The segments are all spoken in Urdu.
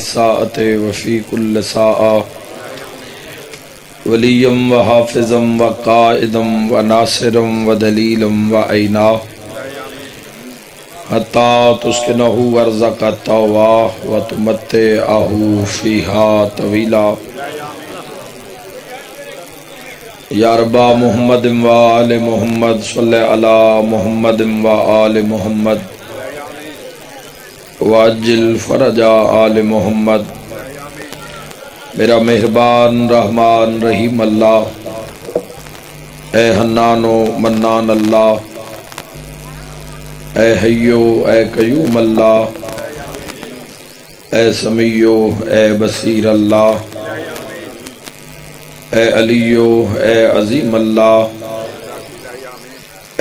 الساعة وفي كل ساعة وليا وحافظا وقائدا وناصرا ودليلا وعينا حتى تسكنه ورزق التوى وتمتعه فيها طويلا یا ربا محمد و آل محمد صلی علی محمد و آل محمد واجل فرج آل محمد۔ میرا مہربان رحمان رحیم اللہ، اے حنان و منان اللہ، اے حیو اے قیوم اللہ، اے سمیع اے بصیر اللہ، اے علیو اے عظیم اللہ،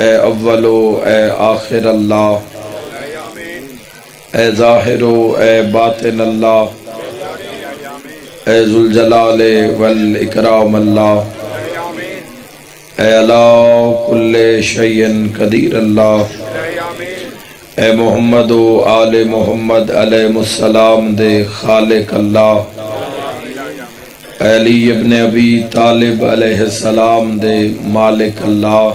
اے اولو اے آخر اللہ، اے ظاہرو اے باطن اللہ، اے ذوالجلال والاکرام اللہ، اے علا کل شیء قدیر اللہ، اے محمد و آل محمد علیہ السلام دے خالق اللہ، علی ابن ابی طالب علیہ السلام دے مالک اللہ،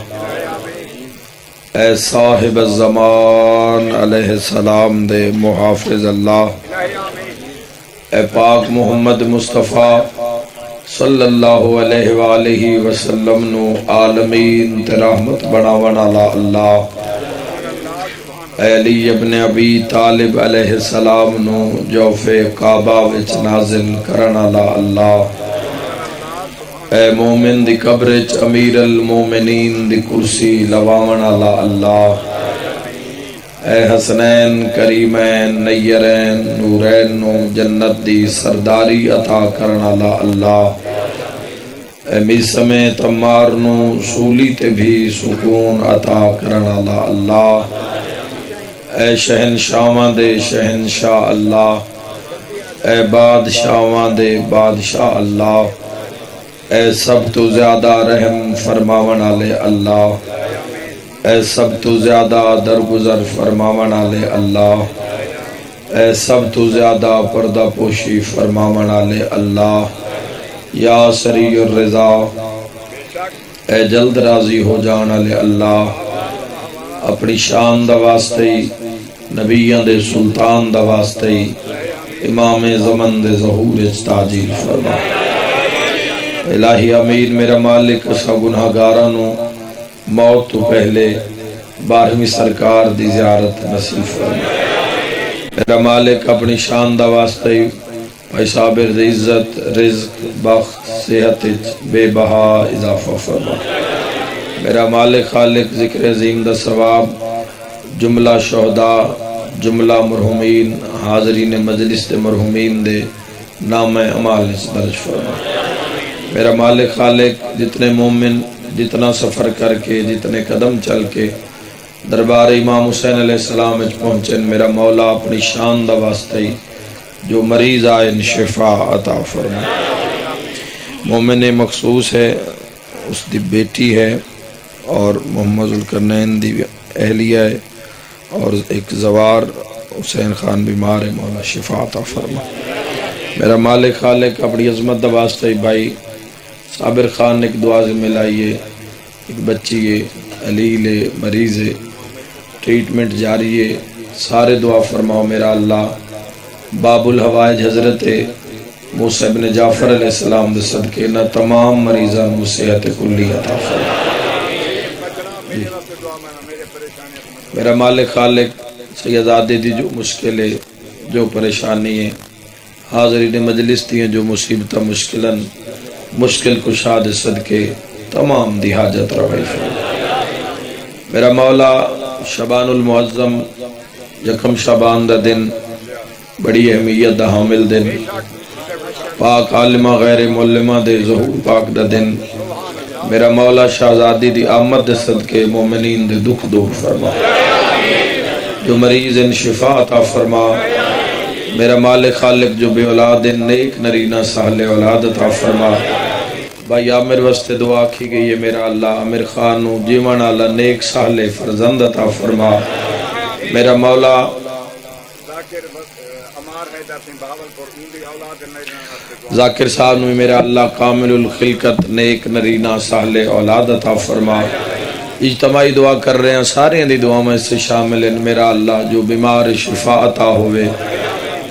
اے صاحب الزمان علیہ السلام دے محافظ اللہ، اے پاک محمد مصطفیٰ صلی اللہ علیہ وآلہ وسلم نو عالمین تے رحمت بناون والا اللہ، اے علی ابن ابی طالب علیہ السلام نو جوف کعبہ وچ نازل کرن والا اللہ، اے مومن دی قبر وچ امیر المومنین دی کرسی لواون والا اللہ، اے حسنین کریمین نیرین نورین نو جنت دی سرداری عطا کرن والا اللہ، اے میسم تمار نو سولی تے بھی سکون عطا کرن والا اللہ، اے شہنشاواں دے شہنشاہ اللہ، اے بادشاواں دے بادشاہ اللہ، اے سب تو زیادہ رحم فرماون والے اللہ، اے سب تو زیادہ درگزر فرماون والے اللہ، اے سب تو زیادہ پردہ پوشی فرماون والے اللہ، یا سریع الرضا، اے جلد راضی ہو جان والے اللہ، اپنی شان دا واسطے نبیان دے سلطان دا واسطے امام زمن دے ظہور تعجیل فرما۔ الہی امین میرا مالک اسا گناہگارانو موت تو پہلے 12ویں سرکار دی زیارت نصیب فرما۔ میرا مالک اپنی شان دا واسطے بھائی صابر دی عزت رزق بخت صحت بے بہا اضافہ فرما۔ میرا مالک خالق ذکر عظیم دا ثواب جملہ شہداء جملہ مرحومین حاضرین مجلس دے مرحومین دے نام اعمال اس درج فرما۔ میرا مالک خالق جتنے مومن جتنا سفر کر کے جتنے قدم چل کے دربار امام حسین علیہ السلام اچ پہنچن، میرا مولا اپنی شان دا واسطے جو مریض آئے شفا عطا فرما۔ مومن مخصوص ہے، اس دی بیٹی ہے اور محمد ذوالقرنین دی اہلیہ ہے اور ایک زوار حسین خان بیمار ہے، مولا شفا عطا فرما۔ میرا مالک خالق اپنی عظمت دا واسطے بھائی صابر خان ایک دعا ذمہ لائیے، ایک بچی ہے علیل ہے مریض ہے ٹریٹمنٹ جاری ہے، سارے دعا فرماؤ میرا اللہ باب الحوائج حضرت موسیٰ ابن جعفر علیہ السلام دے صدقے نہ تمام مریضان کو صحت کلی عطا فرما۔ میرا مالک خالق سیدادے دی جو مشکل ہے جو پریشانی ہے حاضرین مجلس دی جو مصیبتہ مشکل کشاد صدقے تمام دی حاجت روائی فرما۔ میرا مولا شبان المعظم یکم شبان دا دن بڑی اہمیت دا حامل دن، پاک عالمہ غیر معلمہ دے ظہور پاک دا دن، میرا مولا شہزادی دی آمد دے صدقے مومنین دے دکھ دور فرما، جو مریض ان شفا عطا فرما۔ میرا مالک خالق جو بے اولاد نیک نرینہ سہل اولاد عطا فرما۔ بھائی عامر واسطے دعا کی گئی ہے میرا اللہ عامر خانو جیون اللہ نیک سہل فرزند عطا فرما۔ میرا مولا ذاکر صاحب نو میرا اللہ کامل الخلقت نیک نرینہ صالح اولاد عطا فرما. اجتماعی دعا کر رہے ہیں سارے دی دعا میں سے شامل ہیں. میرا اللہ جو بیمار شفا عطا ہوئے,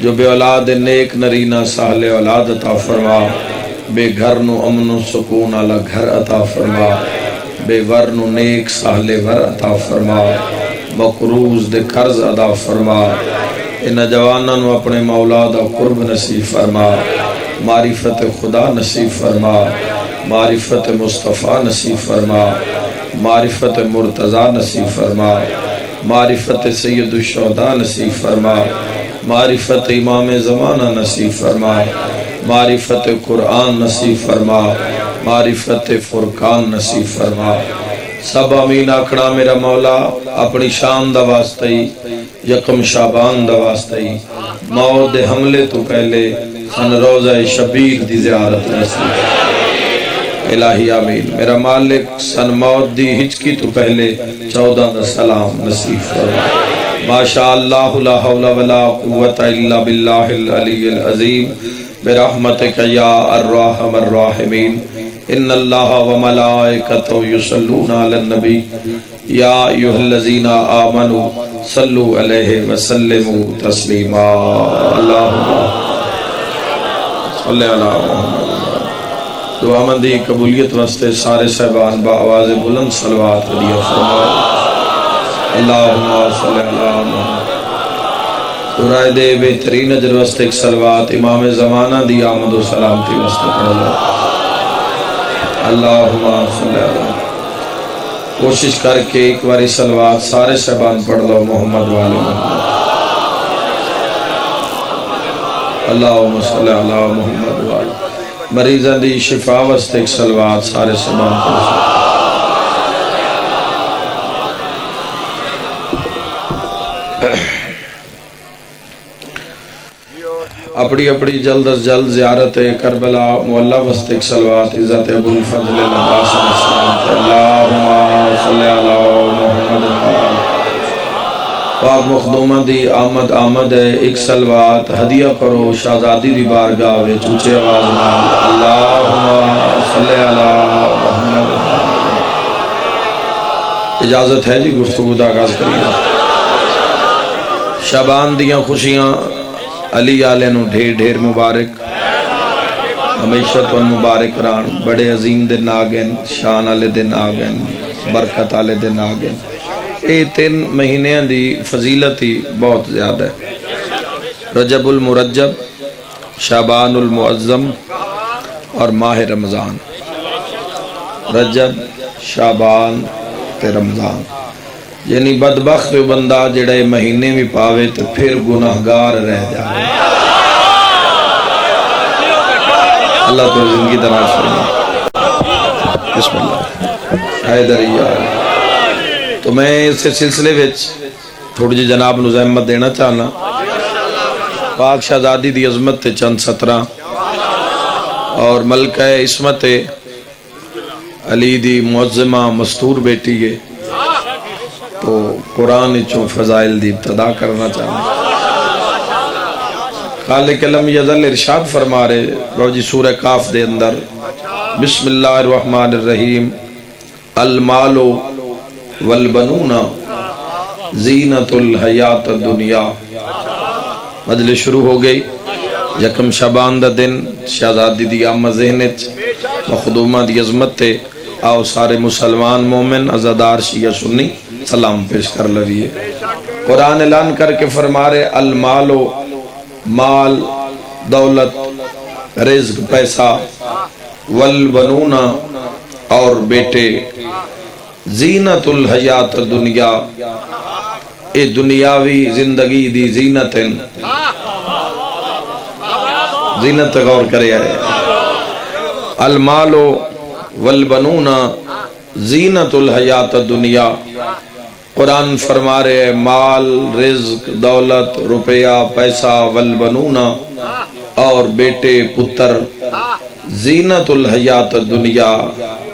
جو بے اولاد نیک نرینہ صالح اولاد عطا فرما. بے گھر نو امن و سکون والا گھر عطا فرما. بے ور نو نیک صالح ور عطا فرما. مقروض دے قرض ادا فرما. ان جواناں نو اپنے مولا دا قرب نصیب فرما. معرفت خدا نصیب فرما. معرفت مصطفیٰ نصیب فرما. معرفت مرتضی نصیب فرما. معرفت سید الشہداء نصیب فرما. معرفت امام زمانہ نصیب فرما. معرفت قرآن نصیب فرما. معرفت فرقان نصیب فرما. سب امین آکھنا میرا مولا اپنی شان دا واسطہ ہی یکم شعبان دا واسطہ ہی موت دے حملے تو پہلے خن روزہ شبیر دی زیارت نصیب الہی آمین. میرا مالک سن موت دی ہچکی تو پہلے 14 دا سلام نصیب فرما. ماشاءاللہ لا حول ولا قوت الا باللہ العلی العظیم برحمتک یا الرحم الراحمین. ان اللہ و ملائکتہ یصلون علی النبی یا ایھا الذین آمنوا صلوا علیہ وسلموا تسلیما. اللہم صلی علی محمد. دعا مندی قبولیت واسطے سارے صاحبان با آواز بلند صلوات علیہ فرمائے. اللہم صلی علی محمد. دعائے دے بہترین اجر واسطے ایک صلوات امام زمانہ دی آمد و سلامتی واسطے پڑھ لو. اللہم صلی علی. کوشش کر کے ایک باری صلوات سارے صاحبان پڑھ لو محمد والے محمد. اللہم صلی علی محمد والے. مریضاں دی شفا واسطے ایک صلوات سارے صاحبان پڑھ لو. اپنی اپنی جلد از جلد زیارت کربلا مولا وسط ایک صلوات عزت ابو الفضل العباس اللہم صلی علی محمد. پاک مخدومہ دی آمد ہے ایک صلوات ہدیہ کرو شہزادی دی بارگاہ وے چوچے آواز نال. اللہم صلی علی محمد. اجازت ہے جی گفتگو دا آغاز کریے. شعبان دیاں خوشیاں علی آلے نو ڈھیر ڈھیر مبارک ہمیشہ تون مبارک ران. بڑے عظیم دن آگئن, شان آلے دن آگئن, برکت آلے دن آگئن. اے 3 مہینے دی فضیلت ہی بہت زیادہ ہے. رجب المرجب, شعبان المعظم اور ماہ رمضان. رجب, شعبان تے رمضان. یعنی بدبخت بندہ جڑے مہینے بھی پاوے تو پھر گناہگار رہ جائے. اللہ تو زندگی دراز فرمائے. بسم اللہ حیدریہ. تو میں اس سلسلے وچ تھوڑی جی جناب نو زحمت دینا چاہنا. پاک شہزادی دی عظمت تے چند سطراں اور ملکہ عصمت علی دی معظمہ مستور بیٹی ہے تو قرآن چوں فضائل دی ابتدا کرنا چاہنا. خالق علم یزل ارشاد فرما رہے رو جی سورہ کاف دے اندر بسم اللہ الرحمن الرحیم. المال والبنون زینت الحیات الدنیا. مجلس شروع ہو گئی. یکم شعبان دا دن شہزادی دی آمد ذہنچ مخدومہ دی عظمت تے آؤ سارے مسلمان مومن عزادار شیعہ سنی سلام پیش کر لویے. قرآن اعلان کر کے فرما رہے المال مال دولت رزق پیسہ والبنون اور بیٹے زینت الحیات دنیا اے دنیاوی زندگی دی زینت. زینت غور کرے آئے. المال والبنون زینت الحیات دنیا. قرآن فرما رہے مال رزق دولت روپیہ پیسہ والبنون اور بیٹے پتر زینت الحیات دنیا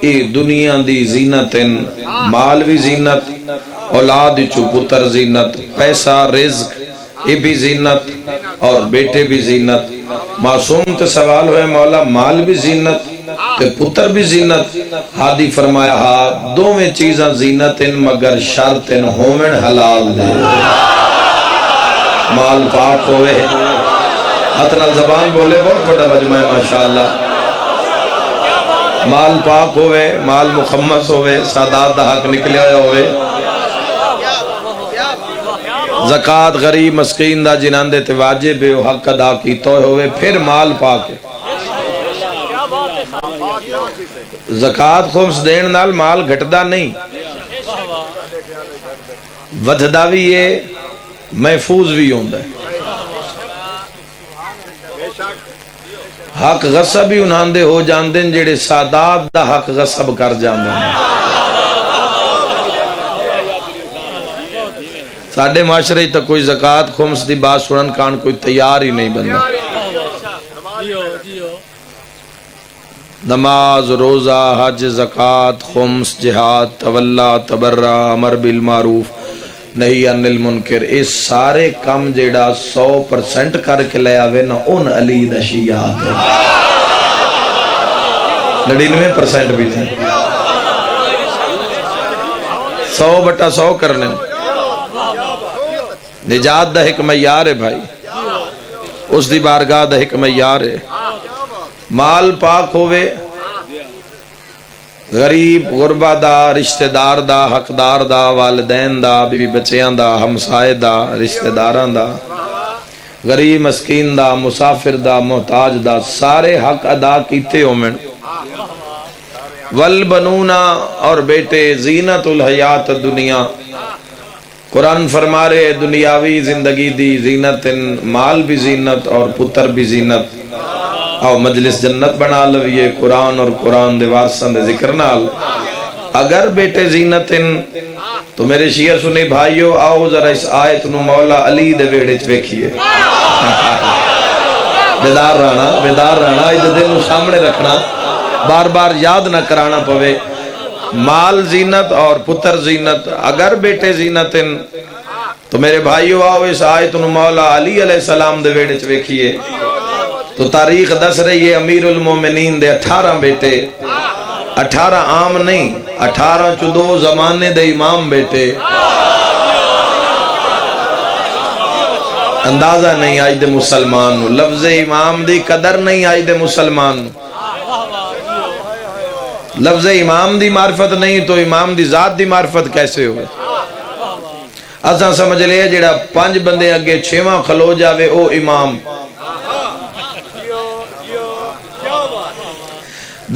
اے دنیا دی زینت. مال بھی زینت, اولاد چو پتر زینت, پیسہ رزق اے بھی زینت, اور بیٹے بھی زینت. معصوم تے سوال ہوئے مولا مال بھی زینت تے پتر بھی زینت. ہادی فرمایا ہاں دو میں چیزاں زینت ان مگر شرط ان ہومن حلال دے. مال پاک ہوئے اتنا زبان بولے بہت بڑا مجمع ہے ماشاءاللہ. مال پاک ہوئے مال مخمس ہوئے سادات دا حق نکلے ہوئے. زکاة غریب مسکین دا جنان دے تے واجب ہے حق ادا کیتا ہوئے پھر مال پاک ہے. زکاة خمس دین نال مال گھٹدا نہیں ودھدا بھی ہے محفوظ بھی ہوندا ہے. حق غصب ہی انہاں دے ہو جاندے جڑے سادات دا حق غصب کر جاندے ہیں. ساڑھے معاشرے تک کوئی زکاة خمس دی بات سنن کان کوئی تیار ہی نہیں بننا. نماز روزہ حج زکاة خمس جہاد تولا تبرہ امر بالمعروف نہی عن المنکر اس سارے کم جیڑا 100% کر کے لے آوے نا ان علی دا شیعات ہے. 99% بھی تھے 100/100 کرنے. نجات دا ایک معیار ہے بھائی اس دی بارگاہ دا ایک معیار ہے. مال پاک ہوئے غریب غربہ دا رشتہ دار دا حقدار دا والدین دا بیوی بچیاں دا ہمسائے دا رشتہ داران دا غریب مسکین دا مسافر دا محتاج دا سارے حق ادا کیتے ہومن. والبنونا اور بیٹے زینت الحیات دنیا. قرآن فرما رہے دنیاوی زندگی دی زینت مال بھی زینت اور پتر بھی زینت. آؤ مجلس جنت بنا لویے قرآن اور قرآن دے وارثاں دے ذکر نال. اگر بیٹے زینت تو میرے شیعہ سنی بھائیو آؤ ذرا اس آیت نو مولا علی دے ویڑے چویکھیے. بیدار رہنا اس دل نو سامنے رکھنا بار بار یاد نہ کرانا پوے. مال زینت اور پتر زینت. اگر بیٹے زینت تو میرے بھائیو آؤ اس آیت نو مولا علی علیہ السلام دے ویڑے چویکھیے. تو تاریخ دس رہی ہے امیر المومنین دے 18 بیٹے 18 عام نہیں 18 چودو زمانے دے امام بیٹے. اندازہ نہیں آج دے مسلمان لفظ امام دی قدر نہیں آج دے مسلمان. لفظ امام دی معرفت نہیں تو امام دی ذات دی معرفت کیسے ہوئے. اساں سمجھ لیا جڑا 5 بندے اگے 6واں کھلو جاوے او امام.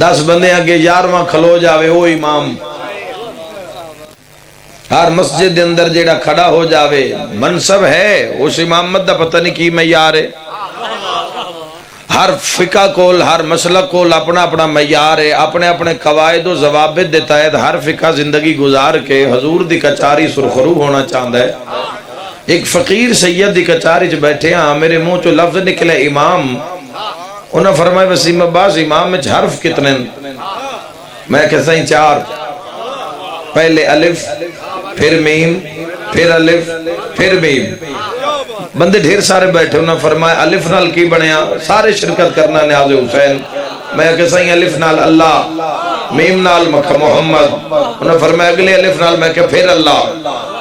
10 بندے اگے 11واں کھلو جاوے او امام. ہر مسجد دے اندر جیڑا کھڑا ہو جاوے منصب ہے اس امامت دا پتہ نہیں کی معیار ہے. ہر فقہ کول ہر مسلک کول اپنا اپنا معیار ہے. اپنے اپنے قواعد و ضوابط دے تحت ہر فقہ زندگی گزار کے حضور دی کچاری سرخرو ہونا چاہتا ہے. ایک فقیر سید دی کچاری چ بیٹھے ہاں میرے منہ چو لفظ نکلے امام. انہاں فرمائے وسیم عباس امام میں حرف کتنے؟ میں کہتا ہی 4. پہلے الف پھر میم پھر الف پھر میم. بندے ڈھیر سارے بیٹھے. انہاں فرمائے الف نال کی بنیا؟ سارے شرکت کرنا نیاز حسین. میں کہتا ہی الف نال اللہ میم نال مکہ محمد. انہاں فرمائے اگلے الف نال میں کہ پھر اللہ.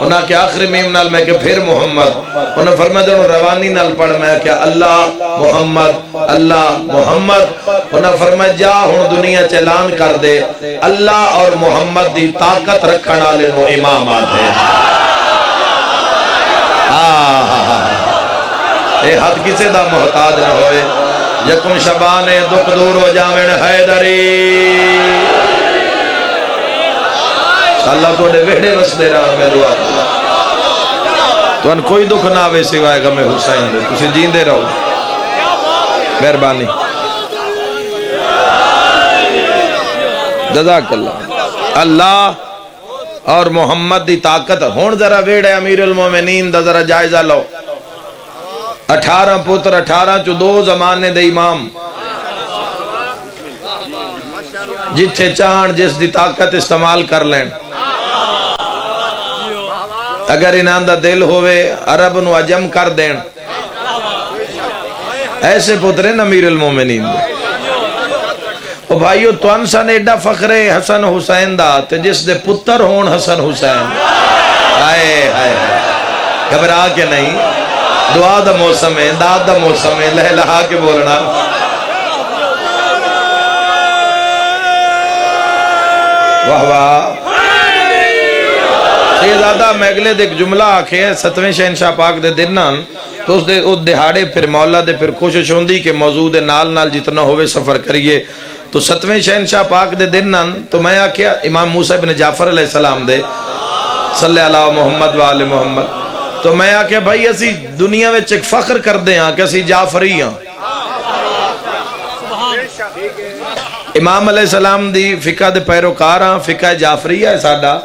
انہاں کہ آخری میم نال میں کہ پھر محمد. انہاں فرمائے دونوں روانی نال پڑھ میں کہ اللہ محمد اللہ محمد. انہاں فرمائے جا ہن دنیا چلان کر دے اللہ اور محمد دی طاقت رکھن والے نو امام آتے ہیں. اے حد کسے دا محتاج نہ ہوئے. یکم شبان دکھ دور ہو جاوین حیدری. اللہ تو نے ویڑے رسدے رہا میں دعا تو ان کوئی دکھ نہ آوے سوائے غم حسین دے. تسی جیندے رہو مہربانی. جزاک اللہ. اللہ اور محمد دی طاقت. ہون ذرا ویڑے امیر المومنین دا ذرا جائزہ لو. 18 پتر 18 چو 2 زمانے دے امام. جتھے چاہن جس دی طاقت استعمال کر لین. اگر انہاں دا دل ہوئے عرب نو عجم کر دین. ایسے پترے امیر المومنین دے او بھائیو توان سن ایڈا فخر حسن حسین دا تے جس دے پتر ہون حسن حسین آئے آئے گھبرا کے نہیں دعا دا موسم ہے داد دا موسم ہے لہ لہا کے بولنا واہ واہ شہزادہ میگلے دے ایک جملہ آکھے ہے 7ویں شہنشاہ پاک دے دنان تو اس دہاڑے پھر مولا دے پھر کوشش ہوندی کہ موجود نال نال جتنا ہوئے سفر کریے تو 7ویں شہنشاہ پاک دے دنان تو میں آکھیا امام موسیٰ بن جعفر علیہ السلام دے صلی اللہ محمد وآل محمد تو میں آکھیا بھائی اسی دنیا میں ایک فخر کر دیں کہ اسی جعفری ہیں امام علیہ السلام دی فقہ دے پیروکار ہیں فقہ جعفری ہے ساڈا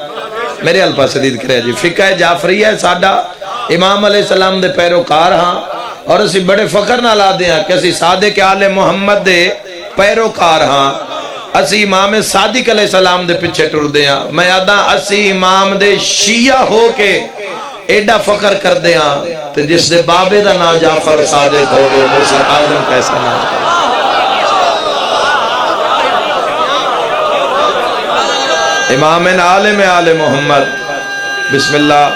میرے الپا سدید کرے جی فقہ جعفری ہے ساڈا امام علیہ السلام دے پیروکار ہیں اور اسی بڑے فخر نہ لا دیں کہ اسی صادق آل محمد دے پیروکار ہاں اسی امام صادق علیہ السلام دے پچھے ٹر دیاں میں یاداں اسی امام دے شیعہ ہو کے ایڈا فخر کر دیاں تے جس دے بابے دا نا جعفر صادق ہو گئے موسیٰ آدم کیسا نا امام عالم آل محمد بسم اللہ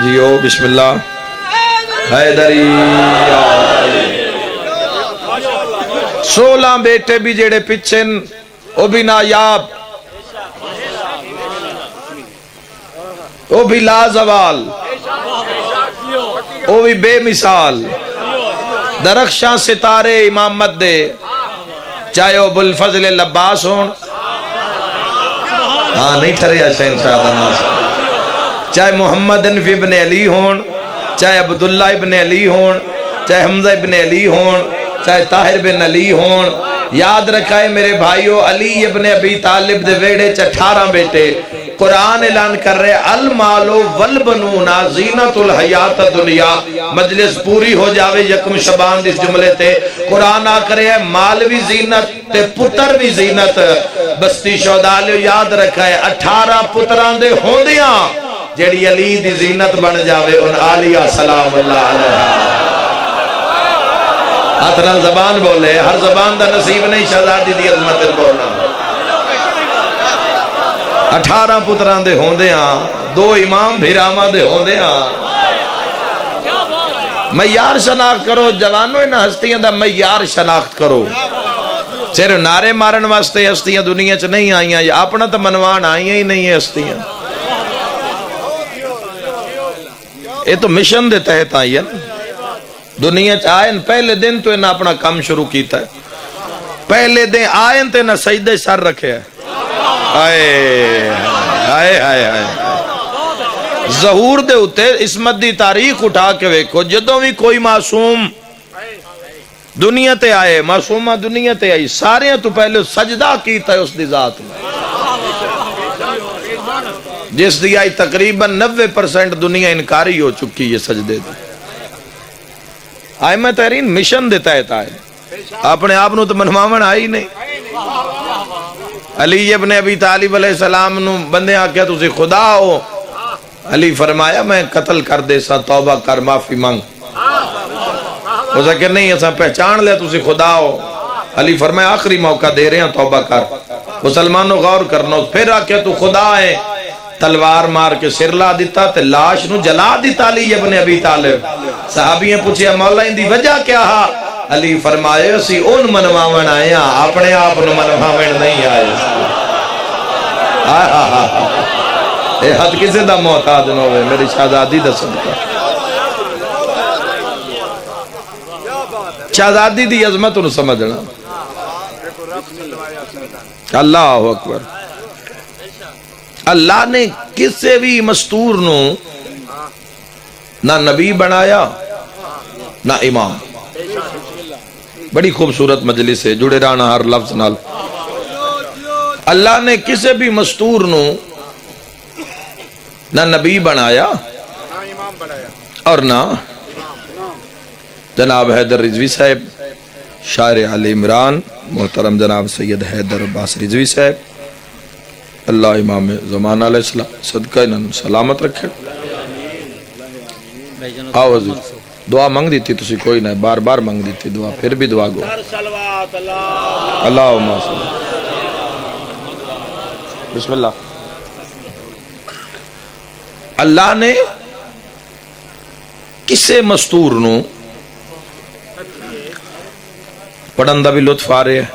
جیو بسم اللہ حیدری 16 بیٹے بھی جڑے پچھن او بھی نایاب او بھی لازوال او بھی بے مثال درخشاں ستارے امامت دے چاہے او ابوالفضل العباس ہون ہاں نہیں ٹھریا شہنشاہ دا ناس چاہے محمد انفی ابن علی ہون چاہے عبداللہ ابن علی ہون چاہے حمزہ ابن علی ہون چاہے طاہر بن علی ہون یاد رکھائے میرے بھائیو علی ابن ابی طالب دے ویڑے 18 بیٹے قرآن اعلان کر رہے المال والبنون زینت الحیات دنیا مجلس پوری ہو جاوے یکم شبان اس جملے تے قرآن آ کرے مال بھی زینت تے پتر بھی زینت بستی شہدالیو یاد رکھائے 18 پتران دے ہوندیاں جیڑی علی دی زینت بن جاوے ان آلیہ سلام اللہ علیہ آتنا زبان بولے ہر زبان دا نصیب نہیں شہزادی دی عظمت بولنا 18 پتران دے ہوندے ہاں 2 امام بھیراما دے ہوندے ہاں معیار شناخت کرو جوانوں انہا ہستیاں دا معیار شناخت کرو صرف نعرے مارن واسطے ہستیاں دنیا چ نہیں آئیاں یا اپنا تا منوان آئیاں ہی نہیں ہستیاں یہ تو مشن دے تحت آئیاں دنیا چ آئین پہلے دن تو انہا اپنا کام شروع کیتا ہے پہلے دن آئین تو انہا سجدے سر رکھے ہے آئے آئے آئے آئے ظہور دے ہوتے اسمت دی تاریخ اٹھا کے ویکھو جدوں بھی کوئی معصوم دنیا تے آئے معصومہ دنیا تے آئی سارے تو پہلے سجدہ کیتا ہے اس دی ذات میں جس دی آئی تقریباً 90% دنیا انکاری ہو چکی یہ سجدے دی آئمہ تحرین مشن دیتا ہے اپنے آپ نو تو منواون آئی نہیں علی ابن ابی طالب علیہ السلام نو بندے آکیا تُسی خدا ہو علی فرمایا میں قتل کر دے سا توبہ کر معافی مانگ وہ ذکر نہیں ایسا پہچان لیا تُسی خدا ہو علی فرمایا آخری موقع دے رہے ہیں توبہ کر مسلمانوں غور کرنا پھر آکیا تو خدا ہے تلوار مار کے سر لا دیتا تے لاش نو جلا دیتا علی ابن ابی طالب صحابیاں پوچھیا مولا اندی وجہ کیا ہا علی فرمائے اسی ان منواون آئے ہیں اپنے آپ نو منواون نہیں آئے اے حد کسے دا محتاج نہ ہوئے میری شہزادی دا صدقہ شہزادی دی عظمت انہوں سمجھنا اللہ اکبر اللہ نے کسے بھی مستور نو نہ نبی بنایا نہ امام بڑی خوبصورت مجلس ہے جڑے رانا ہر لفظ نال اللہ نے کسے بھی مستور نو نہ نبی بنایا اور نہ جناب حیدر رضوی صاحب شاعر آل عمران محترم جناب سید حیدر عباس رضوی صاحب اللہ امام زمان علیہ السلام صدقہ انہوں سلامت رکھے آؤ عزیز دعا منگ دیتی تسی کوئی نہ بار بار منگ دیتی دعا پھر بھی دعا گو اللہم صلی بسم اللہ اللہ نے کسے مستور نو پڑھن دا بھی لطف آ رہے ہے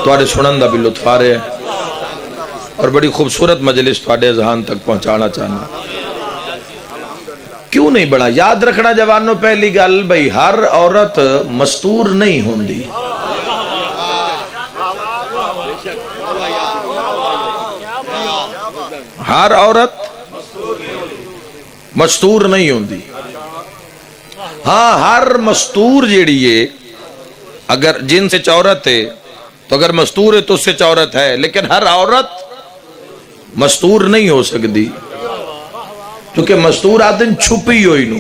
توڑے سنن دا بھی لطف آ رہے ہے اور بڑی خوبصورت مجلس توڑے ذہان تک پہنچانا چاہنا کیوں نہیں بڑھا یاد رکھنا جوانوں پہلی گل بھئی ہر عورت مستور نہیں ہوندی ہر عورت مستور نہیں ہوندی ہاں ہر مستور جیڑی ہے اگر جن سے عورت ہے تو اگر مستور ہے تو اس سے عورت ہے لیکن ہر عورت مستور نہیں ہو سکتی کیونکہ مستور آدم چھپی ہوئی نو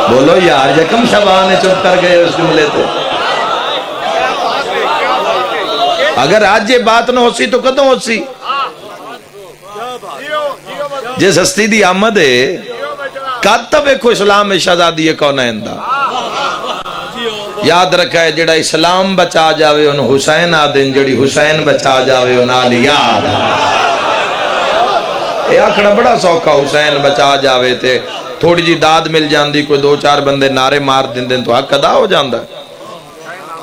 بولو یار یکم شبان چپ کر گئے اس جملے تے اگر آج یہ بات نہ ہو سی تو کدوں ہو سی جس ہستی دی آمد ہے کاتب ایک اسلام میں شہزادی ہے کون ہے یاد رکھا ہے جڑا اسلام بچا جاوے ان حسین آدن جڑی حسین بچا جاوے ان آلی یاد یہ آکھنا بڑا سوکھا حسین بچا جاوے تھے تھوڑی جی داد مل جاندی کوئی دو چار بندے نعرے مار دن دن تو حق ادا ہو جاندہ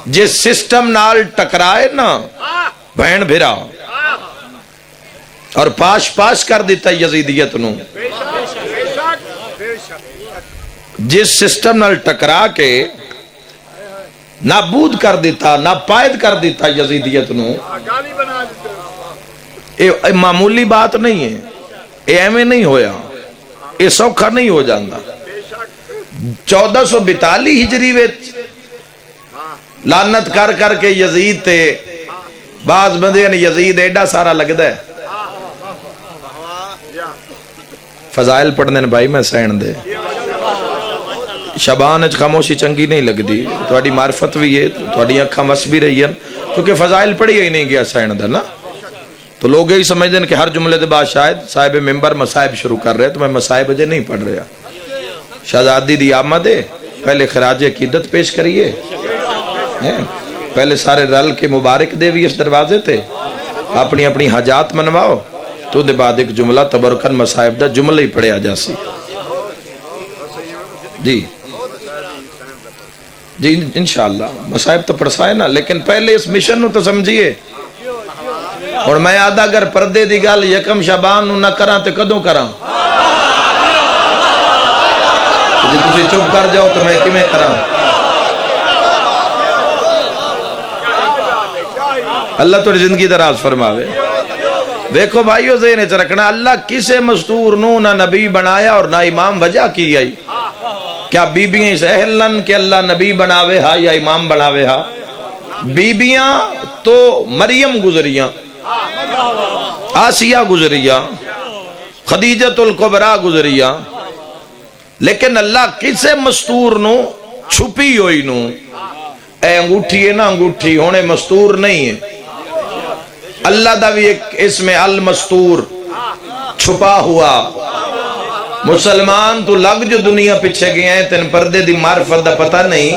جس سسٹم نال ٹکرائے نا بہن بھرا اور پاش پاش کر دیتا یزیدیت نو جس سسٹم نال ٹکرا کے نابود کر دیتا ناپائد کر دیتا یزیدیت نو یہ معمولی بات نہیں ہے یہ ایویں نہیں ہویا یہ سوکھا نہیں ہو جاندہ 1442 ہجری وچ لعنت کر کر کے یزید تے بعض بندے نے یزید ایڈا سارا لگ دے فضائل پڑھنے بھائی میں سین دے شبان اچ خاموشی چنگی نہیں لگ دی توڑی معرفت بھی ہے توڑی اکھا مس بھی رہی ہے کیونکہ فضائل پڑھی ہی نہیں گیا سین دے نا تو لوگ یہی سمجھ دیں کہ ہر جملے دے بعد شاید صاحب ممبر مسائب شروع کر رہے تو میں مسائب اجے نہیں پڑھ رہا شہزادی دی آمد ہے پہلے خراج عقیدت پیش کریے پہلے سارے رل کے مبارک دے بھی اس دروازے تے اپنی اپنی حاجات منواؤ تو دے بعد ایک جملہ تبرکن مسائب دا جملہ ہی پڑھے آ جاسی جی جی انشاءاللہ مسائب تو پڑھسائے نا لیکن پہلے اس مشن نو تو سمجھئے اور میں آدھا اگر پردے دی گال یکم شبان نو نہ کراں تے کدوں کراں جی تسی چپ کر جاؤ تو میں کمیں کراں اللہ تو زندگی دراز فرماوے دیکھو بھائیو ذہن وچ رکھنا اللہ کسے مستور نو نہ نبی بنایا اور نہ امام وجہ کی آئی کیا بیبیاں اس اہلن کہ اللہ نبی بناوے ہا یا امام بناوے ہا بیبیاں تو مریم گزریاں آسیہ گزریاں خدیجت القبرہ گزریاں لیکن اللہ کسے مستور نو چھپی ہوئی نو اے انگوٹھی ہے نا انگوٹھی ہونے مستور نہیں ہے اللہ دا بھی ایک اسم المستور چھپا ہوا مسلمان تو لگ جو دنیا پچھے گئے ہیں تین پردے دی معرفت دا پتہ نہیں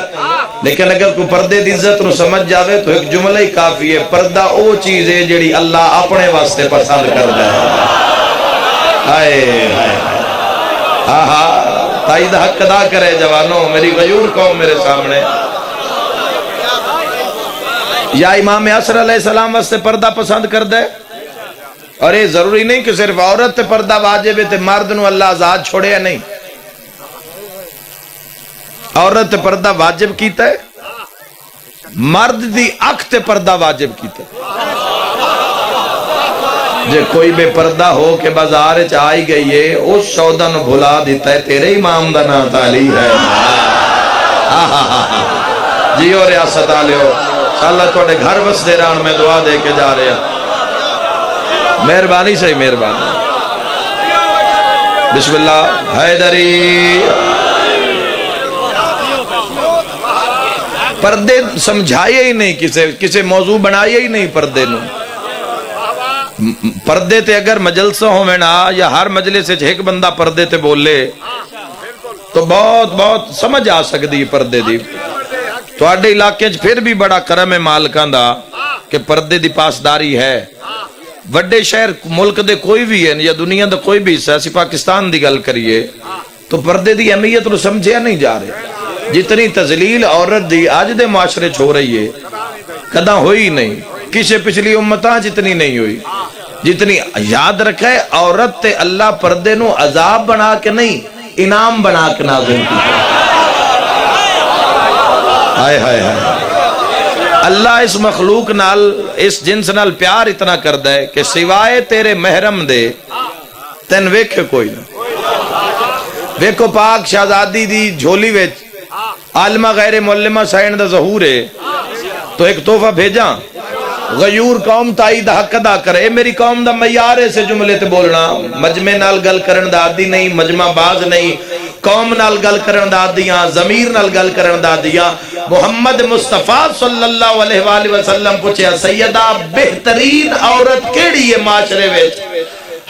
لیکن اگر کوئی پردے دی عزت نو سمجھ جاوے تو ایک جملہ ہی کافی ہے پردہ او چیز ہے جڑی اللہ اپنے واسطے پسند کر جائے آئے آہا تائید حق ادا کرے جوانوں میری غیور قوم میرے سامنے یا امام عصر علیہ السلام واسطے پردہ پسند کر دے اور یہ ضروری نہیں کہ صرف عورت تے پردہ واجب ہے تے مرد نو اللہ آزاد چھوڑے یا نہیں عورت تے پردہ واجب کیتا ہے مرد دی اکھ تے پردہ واجب کیتا ہے جے کوئی بے پردہ ہو کہ بازار چاہی گئی ہے اس سودا نو بھلا دیتا ہے تیرے امام دا نام تعالی ہے جیو ریاست آلیو اللہ توڑے گھر بس دیران میں دعا دے کے جا رہے ہیں مہربانی سے مہربانی بسم اللہ حیدری پردے سمجھائے ہی نہیں کسے موضوع بنائے ہی نہیں پردے نو پردے تے اگر مجلسہ ہوئے نا یا ہر مجلس سے ایک بندہ پردے تے بولے تو بہت سمجھ آ سکتی ہے پردے دی. تو آڈے علاقے پھر بھی بڑا کرم ہے مالکان دا کہ پردے دی پاسداری ہے. وڈے شہر ملک دے کوئی بھی ہے یا دنیا دا کوئی بھی حصہ، اسی پاکستان دی گل کریے تو پردے دی اہمیت رو سمجھے نہیں جا رہے. جتنی تذلیل عورت دی آج دے معاشرے چھو رہی ہے کدہ ہوئی نہیں، کسے پچھلی امتاں جتنی نہیں ہوئی. جتنی یاد رکھے عورت تے اللہ پردے نو عذاب بنا کے نہیں انعام بنا کے نازل کی. ہائے ہائے ہائے، اللہ اس مخلوق نال اس جنس نال پیار اتنا کردا ہے کہ سوائے تیرے محرم دے تین ویکھے کوئی نہ. ویکھو پاک شہزادی دی جھولی وچ عالمہ غیر معلمہ سائن دا ظہور ہے تو ایک تحفہ بھیجاں غیور قوم تائید حق ادا کرے. میری قوم دا معیار سے جملے تے بولنا، مجمع نال گل کرن دا عادی نہیں، مجمع باز نہیں، قوم نال گل کرن دا عادیاں، ضمیر نال گل کرن دا عادیاں. محمد مصطفیٰ صلی اللہ علیہ وآلہ وسلم پوچھیا سیدہ بہترین عورت کیڑی ہے معاشرے وچ؟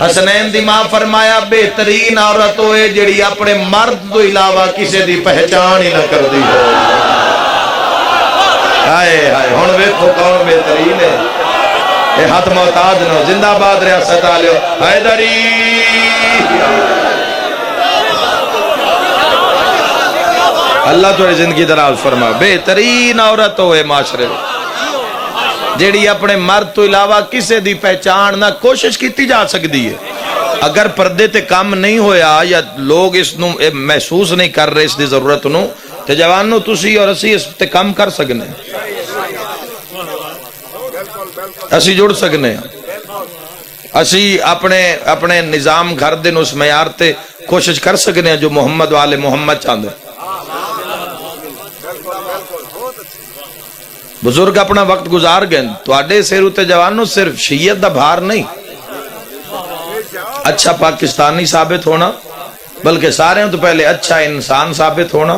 حسنین دی ماں فرمایا بہترین عورت ہوئے جڑی اپنے مرد تو علاوہ کسی دی پہچان ہی نہ کر دی ہو. ہائے ہائے، ہن ویکھو کون بہترین ہے. اے ہاتھ محتاج نو زندہ باد ریاست آلیو حیدری. اللہ تھوڑی زندگی دراز فرما. بہترین عورت ہوئے معاشرے جیڑی اپنے مرد تو علاوہ کسے دی پہچان نہ کوشش کیتی جا سکتی ہے. اگر پردے تے کام نہیں ہویا یا لوگ اس نو محسوس نہیں کر رہے اس دی ضرورت نو تے جوانو تسی اور اسی اس تے کام کر سکنے، اسی جڑ سکنے، اسی اپنے نظام گھر دے نو اس معیار تے کوشش کر سکنے جو محمد والے محمد چاندے. بزرگ اپنا وقت گزار گئے تو آڈے سیرو تے جوانو صرف شیعت دا بھار نہیں، اچھا پاکستانی ثابت ہونا بلکہ سارے تو پہلے اچھا انسان ثابت ہونا،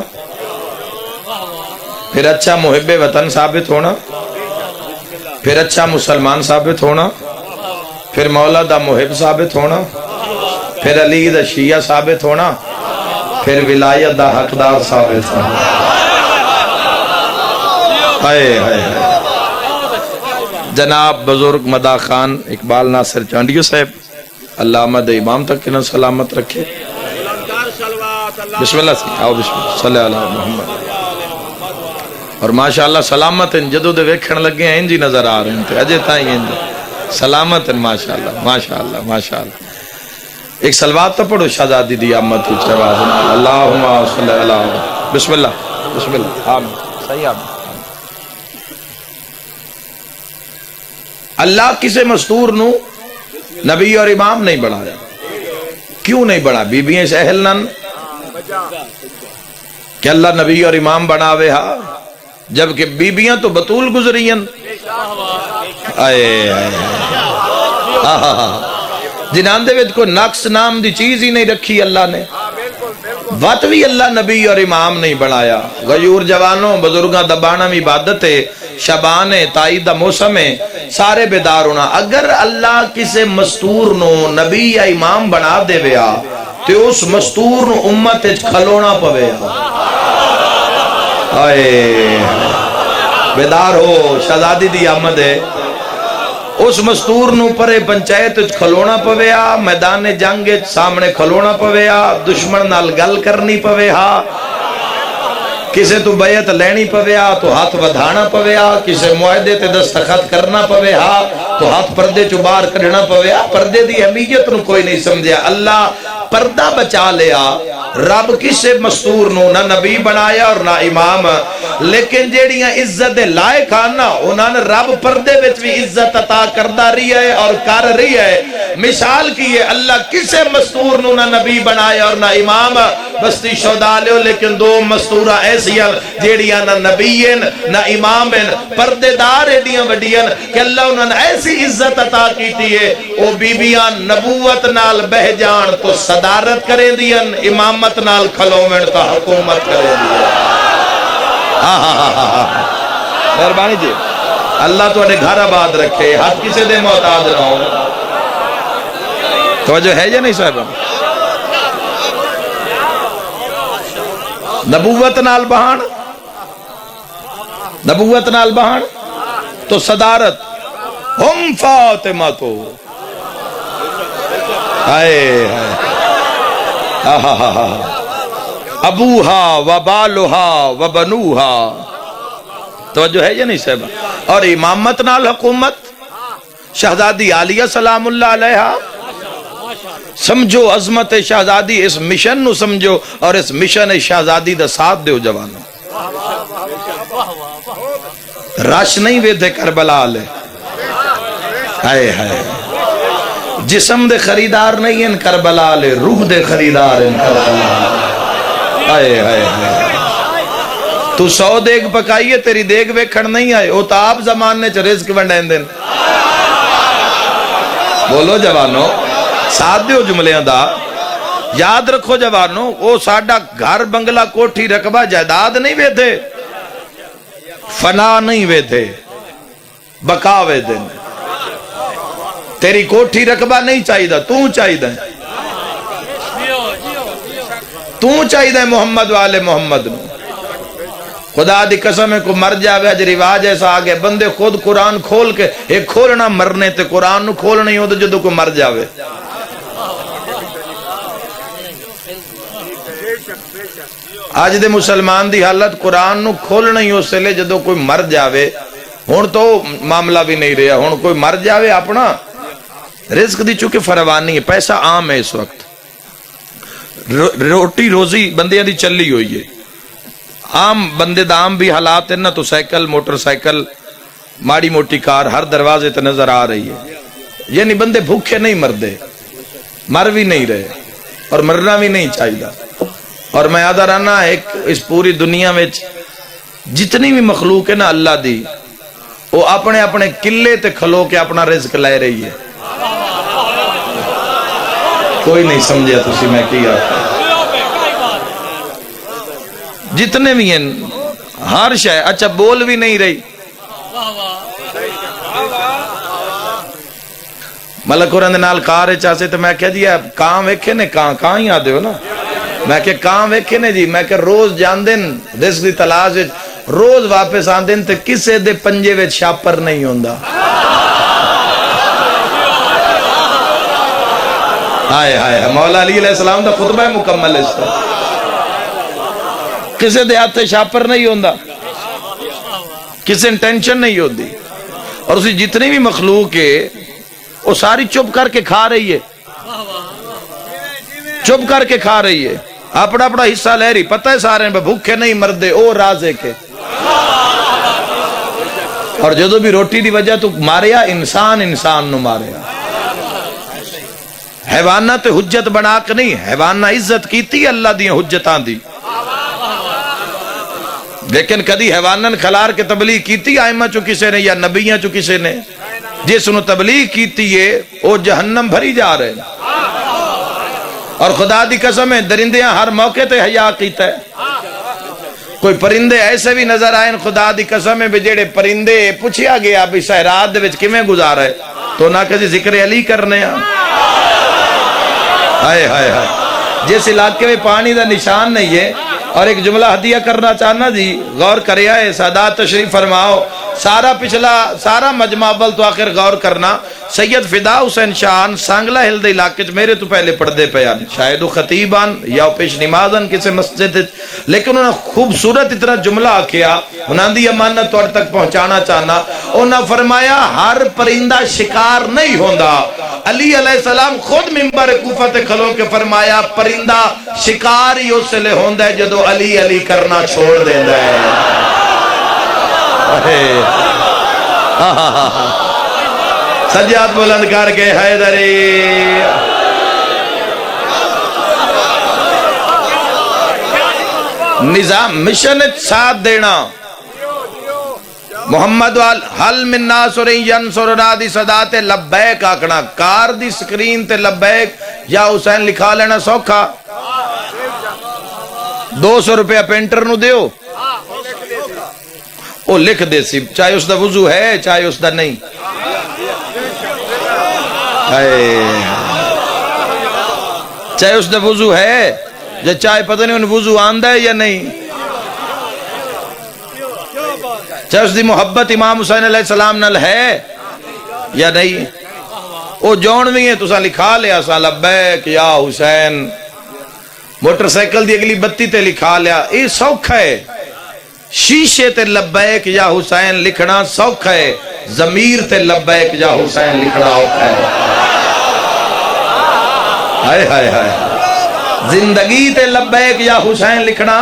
پھر اچھا محب وطن ثابت ہونا، پھر اچھا مسلمان ثابت ہونا، پھر مولا دا محب ثابت ہونا، پھر علی دا شیعہ ثابت ہونا، پھر ولایت دا حقدار ثابت ہونا. ہائے ہائے جناب بزرگ مدا خان اقبال ناصر چانڈیو صاحب اللہ آمد امام تک انہوں سلامت رکھے. بسم اللہ سے آؤ، بسم اللہ صلی اللہ علیہ محمد. اور ماشاءاللہ سلامت ان جدو دے ویکھن لگے ہیں انجی نظر آ رہے ہیں اجے تائیں انجی سلامت ان ماشاءاللہ ماشاءاللہ ماشاءاللہ. ایک سلوات تو پڑھو شہزادی دی آمد کی چوازنا. اللہم صلی اللہ علیہ بسم اللہ بسم اللہ آمین. صحیح آمین. اللہ کسے مستور نو نبی اور امام نہیں بڑھایا. کیوں نہیں بڑھا؟ بیبیاں اس اہل نن کہ اللہ نبی اور امام بناوے ہا جبکہ بیبیاں تو بطول گزرین. جنان دے وچ کوئی نقص نام دی چیز ہی نہیں رکھی اللہ نے. وقت بھی اللہ نبی اور امام نہیں بنایا. غیور جوانوں بزرگاں دبانا میں عبادت ہے، شبان ہے، تائید دا موسم ہے، سارے بیدار ہونا. اگر اللہ کسے مستور نو نبی یا امام بنا دے ویا تے اس مستور نو امت کھلونا پوے. آئے بیدار ہو، شہزادی دی آمد ہے. اس مستور نو پرے پنچایت کھلونا پویا، میدان جنگ سامنے کھلونا پویا، دشمن نال گل کرنی پویا، کسے تو بیعت لینی پویا تو ہاتھ ودھانا پویا، کسے معاہدے تے دستخط کرنا پویا تو ہاتھ پردے چو باہر کرنا پویا. پردے دی اہمیت نو کوئی نہیں سمجھیا. اللہ پردہ بچا لیا. رب کسے مستور نو نہ نبی بنایا اور نہ امام، لیکن جیڑیاں عزت لائق آنا انہاں نے رب پردے وچ بھی عزت عطا کردہ رہی ہے اور کر رہی ہے. مثال کی ہے اللہ کسے مستور نو نہ نبی بنایا اور نہ امام. بستی شہداء لیو لیکن دو مستورہ ایسی ہیں جیڑیاں نہ نبی ہیں نہ امام ہیں، پردے دار ایڈیاں وڈیاں کہ اللہ انہوں نے ایسی عزت عطا کیتی ہے. او بیبیاں نبوت نال بہ جان تو صدارت کریں دیاں، امامت نال کھلومن تا حکومت کریں دیاں. مہربانی جی اللہ تو اڈے گھر آباد رکھے، ہاتھ کسے دے محتاج نہ ہو. توجہ ہے یا نہیں صاحب؟ نبوت نال بہان، نبوت نال بہان تو صدارت ہم فاطمہ تو آئے ابوہا و بالوہا و بنوہا، توجہ ہے یا نہیں صاحب؟ اور امامت نال حکومت شہزادی عالیہ سلام اللہ علیہا، سمجھو عظمت شہزادی، اس مشن نو سمجھو اور اس مشن شہزادی دا ساتھ دیو جوانو۔ رش نہیں ویدے کربلا لے، آئے ہائے، جسم دے خریدار نہیں ان کربلا لے، روح دے خریدار ان کربلا، آئے ہائے ہائے۔ تو 100 دیگ پکائیے تیری دیگ ویکھڑ نہیں آئے، او تا آپ زمانے چا رزق ونڈین دن۔ بولو جوانو، ساتھ دیو جملیاں دا، یاد رکھو جوانو، او ساڑھا گھر بنگلہ کوٹھی رقبہ جائیداد نہیں ویدے، فنا نہیں ویدے، بقا ویدے۔ تیری کوٹھی رقبہ نہیں چاہیدہ، تو چاہیدہ ہے، تو چاہیدہ ہے محمد والے محمد نو۔ خدا دی قسم ہے کو مر جاوے، اج رواج ایسا آگے بندے خود قرآن کھول کے، ایک کھولنا مرنے تے قرآن نو کھولنا ہی ہوتا جدو کو مر جاوے۔ آج دے مسلمان دی حالت قرآن نو کھولنا ہی ہو سے لے جدو کوئی مر جاوے، ہون تو معاملہ بھی نہیں رہا، ہون کوئی مر جاوے اپنا رزق دی چونکہ فروانی ہے، پیسہ عام ہے اس وقت، روٹی روزی بندیاں دی چلی ہوئی ہے، عام بندے دا عام بھی حالات ہیں نا، تو سائیکل موٹر سائیکل ماڑی موٹی کار ہر دروازے تے نظر آ رہی ہے، یعنی بندے بھوکے نہیں مردے، مر بھی نہیں رہے اور مرنا بھی نہیں چاہیے۔ اور میں آدھا رہنا ایک اس پوری دنیا میں جتنی بھی مخلوق ہے نا اللہ دی، وہ اپنے اپنے قلے تے کھلو کے اپنا رزق لے رہی ہے۔ کوئی نہیں سمجھا تسی میں کیا، جتنے بھی ہیں ہر شے، اچھا بول بھی نہیں رہی۔ ملک قرآن نال کار چاہتے تو میں کہہ دیا کہاں ویکھے نے، کہاں ہی آدھے ہو نا، میں کہ کہاں ویکھے نے جی، میں کہ روز جان دن رزق دی تلاش، روز واپس آن دن تے کسے دے پنجے وچ شاپر نہیں ہوندہ۔ آئے آئے، مولا علی علیہ السلام دا خطبہ مکمل اس کا، کسے دے ہاتھ شاپر نہیں ہوندہ، کسے ٹینشن نہیں ہوندی، اور اسی جتنی بھی مخلوق ہے وہ ساری چپ کر کے کھا رہی ہے، چپ کر کے کھا رہی ہے، اپنا اپنا حصہ لے رہی، پتہ ہے سارے بھوکے نہیں مردے، او رازے کے۔ اور جدو بھی روٹی دی وجہ تو ماریا انسان انسان نو ماریا، حیوانہ تے حجت بنا کے نہیں، حیوانہ عزت کیتی اللہ دی حجتان دی، لیکن کدی حیوانن کھلار کے تبلیغ کیتی آئمہ چو کسے نے یا نبیاں چو کسے نے، جس انہوں تبلیغ کیتی ہے وہ جہنم بھری جا رہے ہیں۔ اور خدا دی قسم ہے درندیاں ہر موقع تے حیا کیتا ہے، کوئی پرندے ایسے بھی نظر آئیں خدا دی قسم ہے بجیڑے پرندے پوچھیا گیا بھی سہرات دے وچ کیویں گزارا ہے تو نہ کسی ذکر علی کرنے ہیں۔ ہائے ہائے ہائے، جس علاقے میں پانی دا نشان نہیں ہے، اور ایک جملہ ہدیہ کرنا چاہنا جی، غور کریا ہے سادات تشریف فرماؤ، سارا پچھلا سارا مجمع اول تو آخر غور کرنا، سید فدا حسین شاہان سانگلہ ہل دے علاقے میرے تو پہلے پڑھدے پیان، شاید وہ خطیبان یا پیش نمازن کسی مسجد، لیکن انہوں نے خوبصورت اتنا جملہ آکھیا، انہوں دی امانت توڑ تک پہنچانا چاہنا، انہوں نے فرمایا ہر پرندہ شکار نہیں ہوندہ، علی علیہ السلام خود ممبر کوفہ کھلو کے فرمایا پرندہ شکار ہی اس لئے ہوندہ ہے جدو علی علی کرنا چھوڑ دیندہ ہے۔ سجاد بلند کر کے حیدری، نظام مشن ساتھ دینا، محمد وال حل من ناصرین ینصرنا دی صدا تے لبیک آکھنا، کار دی سکرین تے لبیک یا حسین لکھا لینا سوکھا، 200 روپیہ پینٹر نو دیو وہ لکھ دے سی، چاہے اس دا وضو ہے چاہے اس دا نہیں۔ چاہے اس نے وضو ہے یا چاہے پتہ نہیں ان وضو آندہ ہے یا نہیں، چاہے اس دی محبت امام حسین علیہ السلام نال ہے یا نہیں، وہ جونوی ہے تسا لکھا لیا سا لبیک یا حسین، موٹر سائیکل دی اگلی بتی تے لکھا لیا، یہ سوکھا ہے، شیشے تے لبیک یا حسین لکھنا سوکھا ہے، ضمیر تے لبیک یا حسین لکھنا اوکھا ہے۔ ہائے ہائے ہائے، زندگی تے لبیک یا حسین لکھنا،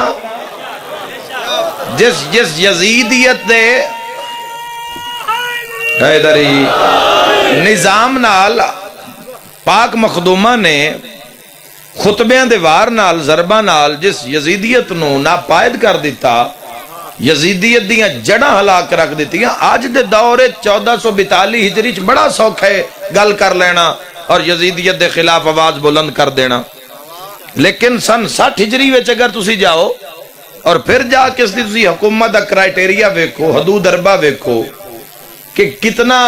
جس یزیدیت دے حیدری نظام نال پاک مخدومہ نے خطبیاں دے وار نال ضربہ نال جس یزیدیت نو ناپائد کر دیتا، یزیدیت دیاں جڑاں ہلا کے رکھ دیتی ہیں۔ آج دے دور 1442 ہجری بڑا سوکھ ہے گل کر لینا اور یزیدیت دے خلاف آواز بلند کر دینا، لیکن سن 60 ہجری وچ اگر تسی جاؤ اور پھر جا کے اس دی تسی حکومت دا کرائٹیریا ویکھو، حدود اربا ویکھو کہ کتنا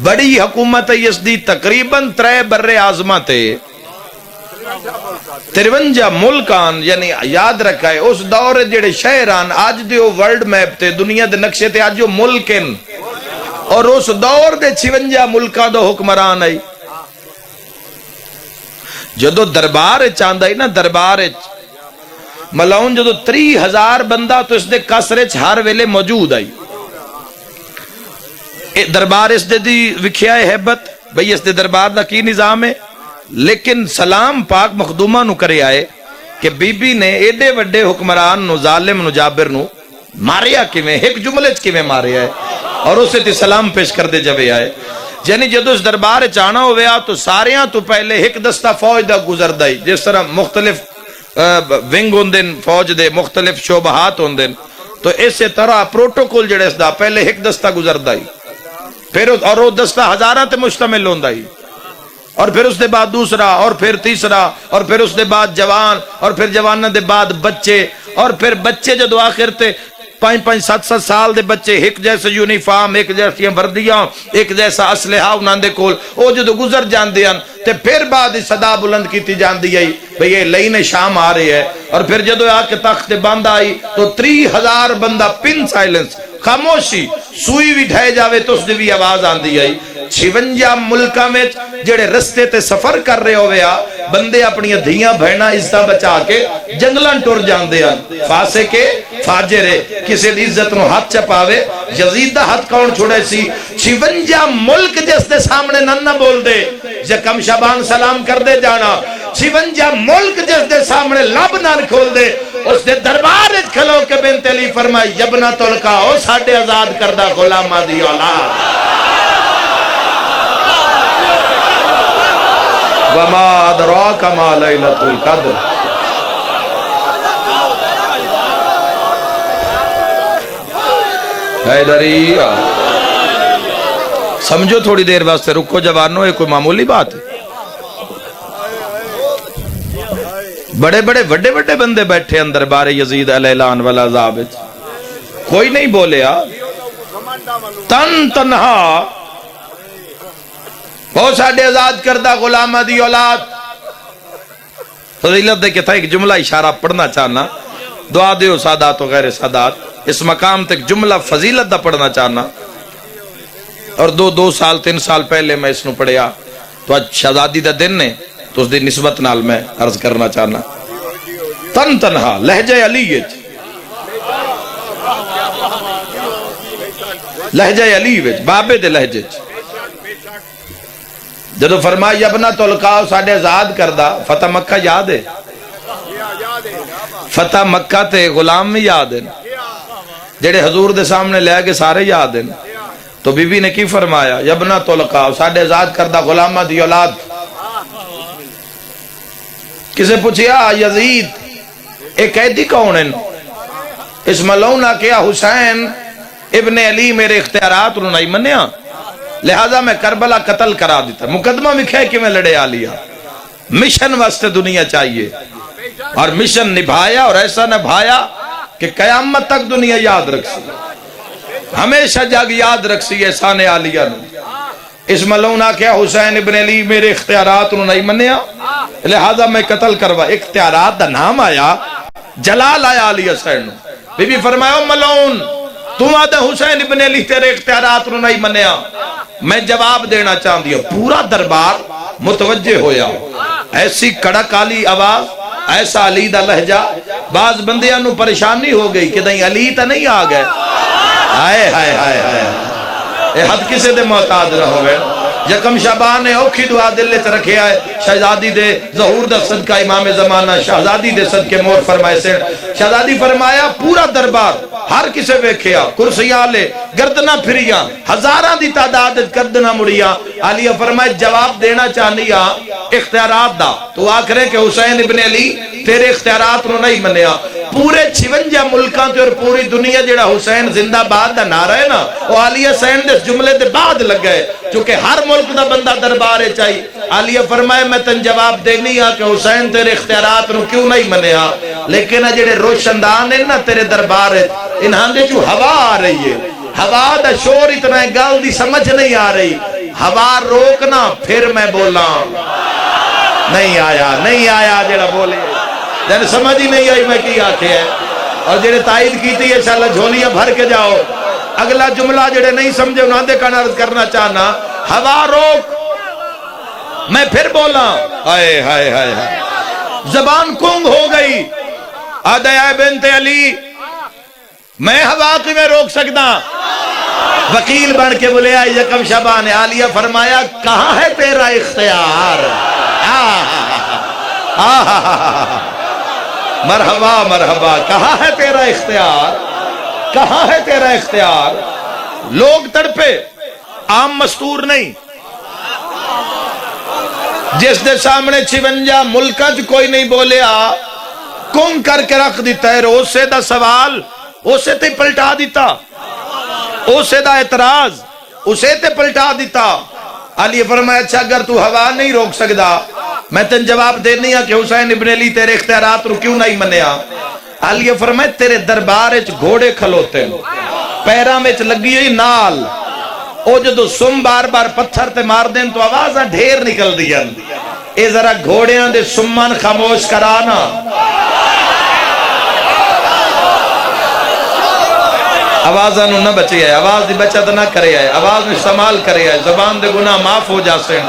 بڑی حکومت ہے اس دی، تقریباً 3 بر اعظمہ تے 53 ملکان، یعنی یاد رکھا ہے اس دور جڑے شہران آج دیو ورلڈ میپ تے دنیا دے نقشے تے آج جو ملکن، اور اس دور دے 56 ملکہ دو حکمران آئی۔ جدو دربار چاندہ ہی نا، دربار ملاؤن جدو 30,000 بندہ تو اس دے قصرے ہر ویلے موجود آئی، دربار اس دے دی وکھیا ہے حیبت، بھئی اس دے دربار دا کی نظام ہے، لیکن سلام پاک مخدومہ نو کرے آئے کہ بی بی نے ایڈے وڈے حکمران نو، ظالم نو، جابر نو ماریا کیویں، ایک جملے کیویں ماریا ہے، اور اسے تی سلام پیش کر دے جبے آئے۔ یعنی جدو اس دربار چانا ہویا تو ساریاں تو پہلے ایک دستہ فوج دا گزر دائی، جس طرح مختلف ونگ ہوندن فوج دے، مختلف شعبہات ہوندن، تو اسی طرح پروٹوکول جڑے اس دا پہلے ایک دستہ گزر دائی، پھر اور وہ دستہ ہزاراں تے مشتمل ہوندائی، اور پھر اس دے بعد دوسرا، اور پھر تیسرا، اور پھر اس دے بعد جوان، اور پھر جوانہ دے بعد بچے، اور پھر بچے جدو آخر تے 5-5 7-7 سال دے بچے، ایک جیسے یونیفارم، ایک جیسی وردیاں، ایک جیسا اسلحہ انہاں دے کول، او جدو گزر جاندے ہیں تے پھر بعد صدا بلند کیتی جاندی ہے بھئی یہ لین شام آ رہی ہے، اور پھر جدو آ کے تخت بند آئی تو 30,000 بندہ پن سائلنس، خاموشی، سوئی بھی ڈھائے جاوے تو اس دی بھی آواز آندی ہے۔ 56 ملکہ میں جڑے رستے تے سفر کر رہے ہویا بندے اپنی دھیاں بہنا عزتہ بچا کے جنگلان ٹور جاندے ہیں، فاسے کے فاجرے کسی دی عزت نو ہاتھ چپاوے، یزید دا ہاتھ کون چھوڑے سی؟ 56 ملک جس دے سامنے نہ بول دے، یکم شبان سلام کر دے جانا، 56 ملک جس دے سامنے لب نہ کھول دے، اس دے دربار کھلو کے بنت علی فرمائی یبنا تلکا او ساڑھے آزاد کردہ غلامہ دی اولاد، وما ادراک ما لیلۃ القدر۔ حیدری سمجھو تھوڑی دیر واسطے رکو جوانوں، یہ کوئی معمولی بات ہے؟ بڑے بڑے وڈے وڈے بندے بیٹھے اندر بار یزید علیہ العان والعذاب، کوئی نہیں بولیا، تن تنہا بہت ساڑھے آزاد کردہ غلامہ دی اولاد۔ فضیلت دے کہ تھا ایک جملہ اشارہ پڑھنا چاہنا، دعا دیو سادات و غیر سادات، اس مقام تک جملہ فضیلت دا پڑھنا چاہنا، اور 2 سال 3 سال پہلے میں اس نو پڑھیا تو آج شہزادی دا دن نے تو اس دی نسبت نال میں عرض کرنا چاہنا۔ تن تنہا لہجہ علی، لہجہ علی وچ بابے دے لہجے جدو فرمایا ابنا تلقاؤ ساڑھے آزاد کردہ، فتح مکہ یاد ہے؟ فتح مکہ تے غلام میں یاد ہے، جڑے حضور دے سامنے لے کے سارے یاد ہیں، تو بی بی نے کی فرمایا ابنا تلقاؤ ساڑھے آزاد کردہ غلامہ دی اولاد۔ کسے پوچھیا یزید ایک قیدی کون ہیں؟ اس ملونہ کیا حسین ابن علی میرے اختیارات انہوں نے منیا، لہذا میں کربلا قتل کرا دیتا، مقدمہ میں کھے کہ میں لڑے آ لیا، مشن واسطے دنیا چاہیے، اور مشن نبھایا، اور ایسا نبھایا کہ قیامت تک دنیا یاد رکھ سی، ہمیشہ جگ یاد رکھ سی احسان عالیہ نے۔ اس ملعون آکھیا حسین ابن علی میرے اختیارات انہوں نہیں منیا لہذا میں قتل کروا. اختیارات دا نام آیا, جلال آیا علی حسین. بی بی فرمایا ملعون تو آدھا حسین ابن علی تیرے اختیارات انہوں نہیں منیا. میں جواب دینا چاہوں دیا. پورا دربار متوجہ ہویا, ایسی کڑک علی آواز, ایسا علی دا لہجہ. بعض بندیاں نو پریشانی ہو گئی کہ نہیں علی تا نہیں آ گئے. ہائے ہائے ہائے ہائے, اے حد کسے دے محتاج نہ ہوئے. یکم شعبان نے اوکھی دعا دل چ رکھے آئے شہزادی دے ظہور دا صدقہ امام زمانہ شہزادی دے صدقے مور فرمائے سے. شہزادی فرمایا پورا دربار ہر کسے ویکھیا, کرسیاں لے گردنا پھریاں, ہزاراں دی تعداد گردنا مڑیاں. علیہ فرمائے جواب دینا چاہنیا اختیارات دا. تو آکھرے کہ حسین ابن علی تیرے اختیارات نو نہیں منیا. پورے 56 ملکاں تے اور پوری دنیا جڑا حسین زندہ باد دا نعرہ ہے نا وہ علی حسین دے جملے دے بعد لگ گئے, چونکہ ہر ملک دا بندہ دربارے چاہیے. علیہ فرمائے میں تن جواب دینی ہاں کہ حسین تیرے اختیارات نو کیوں نہیں منیا, لیکن جڑے روشندان ہیں نا تیرے دربارے انہاں دے جو ہوا آ رہی ہے, ہوا دا شور اتنا ہے گل دی سمجھ نہیں آ رہی. ہوا روکنا پھر میں بولا. نہیں آیا جڑا بولے دن سمجھ ہی نہیں آئی میں کی آکھے ہے. اور جڑے تائید کیتی ہے انشاءاللہ جھولیاں بھر کے جاؤ. اگلا جملہ جڑے نہیں سمجھے انہاں دے کان عرض کرنا چاہنا ہوا روک میں پھر بولا. ہائے ہائے ہائے ہائے, زبان کنگ ہو گئی. آدھا بنت علی میں ہوا کی میں روک سکتا. وکیل بن کے بولے آئی یکم شعبان. عالیہ فرمایا کہاں ہے تیرا اختیار. مرحبا مرحبا, کہاں ہے تیرا اختیار, کہاں ہے تیرا اختیار. لوگ تڑپے, عام مستور نہیں. جس دے سامنے 56 ملکاں کوئی نہیں بولیا کن کر کے رکھ دیتا ہے. اسے دا سوال اسے تے پلٹا دیتا, اسے دا اعتراض اسے تے پلٹا دیتا. علی فرمایا اچھا اگر تو ہوا نہیں روک سکدا میں تن جواب دینی ہاں کہ حسین ابن علی تیرے اختیارات رو کیوں نہیں منیا. علی فرمایا تیرے دربار وچ گھوڑے کھلوتے پیراں وچ لگی ہوئی نال, او جدو سم بار بار پتھر تے مار دین تو آوازاں ڈھیر نکل دیاں. اے ذرا گھوڑیاں دے سمن خاموش کرانا. آوازاں نو نہ بچے آئے, آواز دی بچت نہ کرے آئے, آواز نو استعمال کرے آئے, زبان دے گناہ معاف ہو جاسے.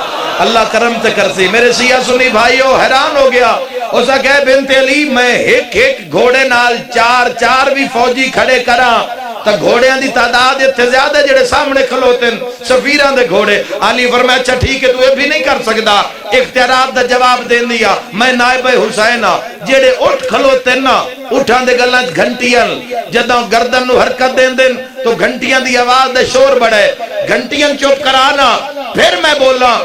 اللہ کرم تے کرسی. میرے سیاہ سنی بھائیو حیران ہو گیا. اسا کہے بنت علی میں ایک گھوڑے نال 4 بھی فوجی کھڑے کراں تا گھوڑیاں دی تعداد اتنے زیادہ جڑے سامنے کھلوتے ہیں سفیران دے گھوڑے. علی فرمایا اچھا ٹھیک ہے تو یہ بھی نہیں کر سکتا. اختیارات دا جواب دین دیا میں نائب حسین جڑے اٹھ کھلوتے نا اٹھان دے گلاں گھنٹیاں جدوں گردن نو حرکت دین دین تو گھنٹیاں دی آواز دے شور بڑھے. گھنٹیاں چپ کرانا پھر میں بولا.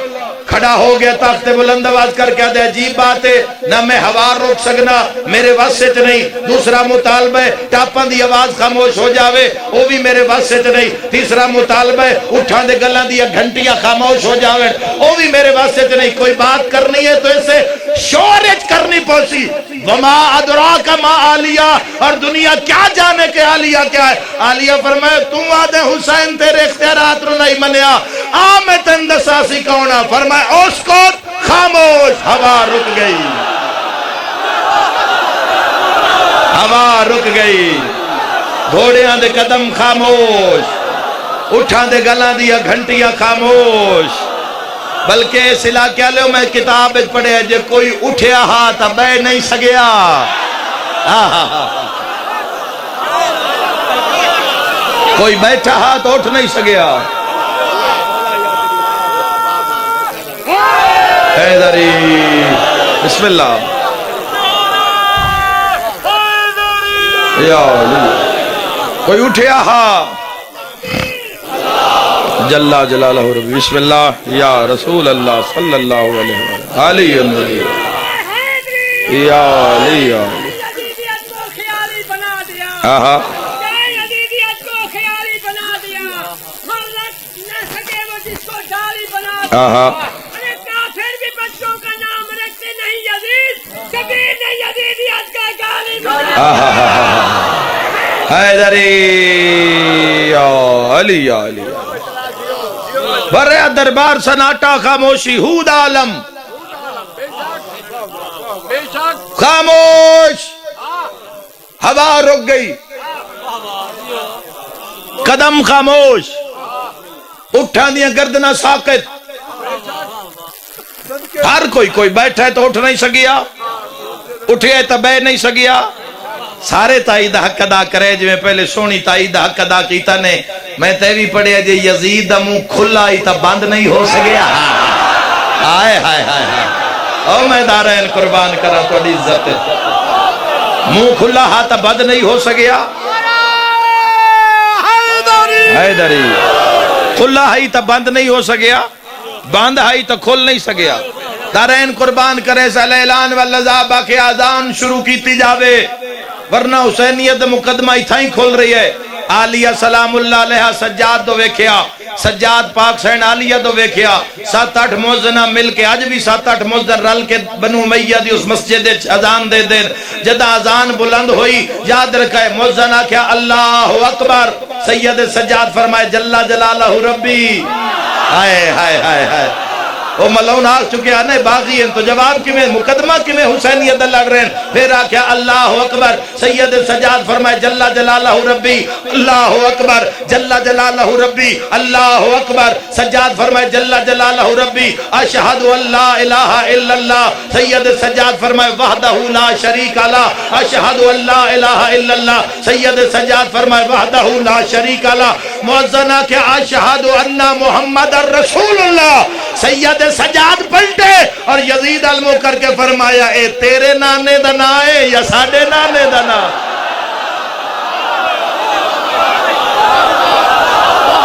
کھڑا ہو گیا تاکتے بلند آواز کر کے آدھے عجیب بات ہے نہ میں ہوا روک سکنا میرے واسطے چ نہیں. دوسرا مطالبہ ہے ٹاپاں دی آواز خاموش ہو جاوے وہ بھی میرے واسطے چ نہیں. تیسرا مطالبہ ہے اٹھان دے گلاں دی گھنٹیاں خاموش ہو جاوے وہ بھی میرے واسطے چ نہیں. کوئی بات کرنی ہے تو اسے شورج کرنی پوسی. وما ادراک ما عالیہ, اور دنیا کیا جانے کہ عالیہ کیا ہے. عالیہ فرمائے تو آدھے حسین تیرے اختیارات رو نہیں منیا میں تن دساسی کونا. فرمائے اس کو خاموش. ہوا رک گئی, ہوا رک گئی, گھوڑیاں دے قدم خاموش, اٹھان دے گلاں دیا گھنٹیاں خاموش. بلکہ اس علاقے لے میں کتاب پڑھے جے کوئی اٹھیا ہاتھ بے نہیں سگیا. کوئی بیٹھا ہاتھ اٹھ نہیں سگیا. حیدری بسم اللہ یا علی. کوئی اٹھیا ہاتھ جلا جلالہ ربی بسم اللہ یا رسول اللہ صلی اللہ علیہ وسلم علی النبی یا علی یا علی. آہا آہا حیدری یا علی یا علی. برے دربار سناٹا خاموشی ہود عالم خاموش ہوا رک گئی قدم خاموش اٹھا دیا گردنا ساکت ہر کوئی بیٹھا ہے تو اٹھ نہیں سکیا اٹھیا تو بہ نہیں سکیا سارے تائی دا حق ادا کرے جو میں پہلے سونی تائی دا حق ادا کیتا نے میں تے بھی پڑھیا جی یزید دا منہ کھلا ہی تا بند نہیں ہو سکیا آئے ہائے ہائے ہائے او میں دارین قربان کرا تو عزت منہ کھلا ہاں تا بند نہیں ہو سکیا حیدری کھلا ہی تا بند نہیں ہو سکیا بند ہی تو کھل نہیں سکیا دارین قربان کرے سا اعلان واللزابہ کے آذان شروع کیتی جاوے ورنہ حسینیت مقدمہ ہی تھائیں کھل رہی ہے عالیہ سلام اللہ علیہ سجاد دو ویکھیا سجاد پاک سین عالیہ دو ویکھیا 7-8 موزنہ مل کے آج بھی 7-8 موزن رل کے بنو امیہ دی اس مسجد اذان دے دین جدہ اذان بلند ہوئی یاد رکھائے موزنہ کیا اللہ اکبر سید سجاد فرمائے جل جلالہ ربی ہائے ہائے ہائے ہائے وہ ملون آگ چکے آنے باغی ہیں تو جواب کی میں مقدمہ کی میں حسینیت لڑ رہے ہیں پھر آکھیا اللہ اکبر سید سجاد فرمائے جل جلالہ ربی اللہ اکبر جل جلالہ ربی اللہ اکبر سجاد فرمائے جل جلالہ ربی اشہد اللہ الہ الا اللہ سید سجاد فرمائے وحدہ لا شریک لہ اشہد اللہ الہ الا اللہ سید سجاد فرمائے وحدہ لا شریک لہ موزنہ کہ اشہد ان محمد رسول اللہ سید سجاد پلٹے اور یزید علمو کر کے فرمایا اے تیرے نانے دا نا ہے یا ساڑے نانے دا نا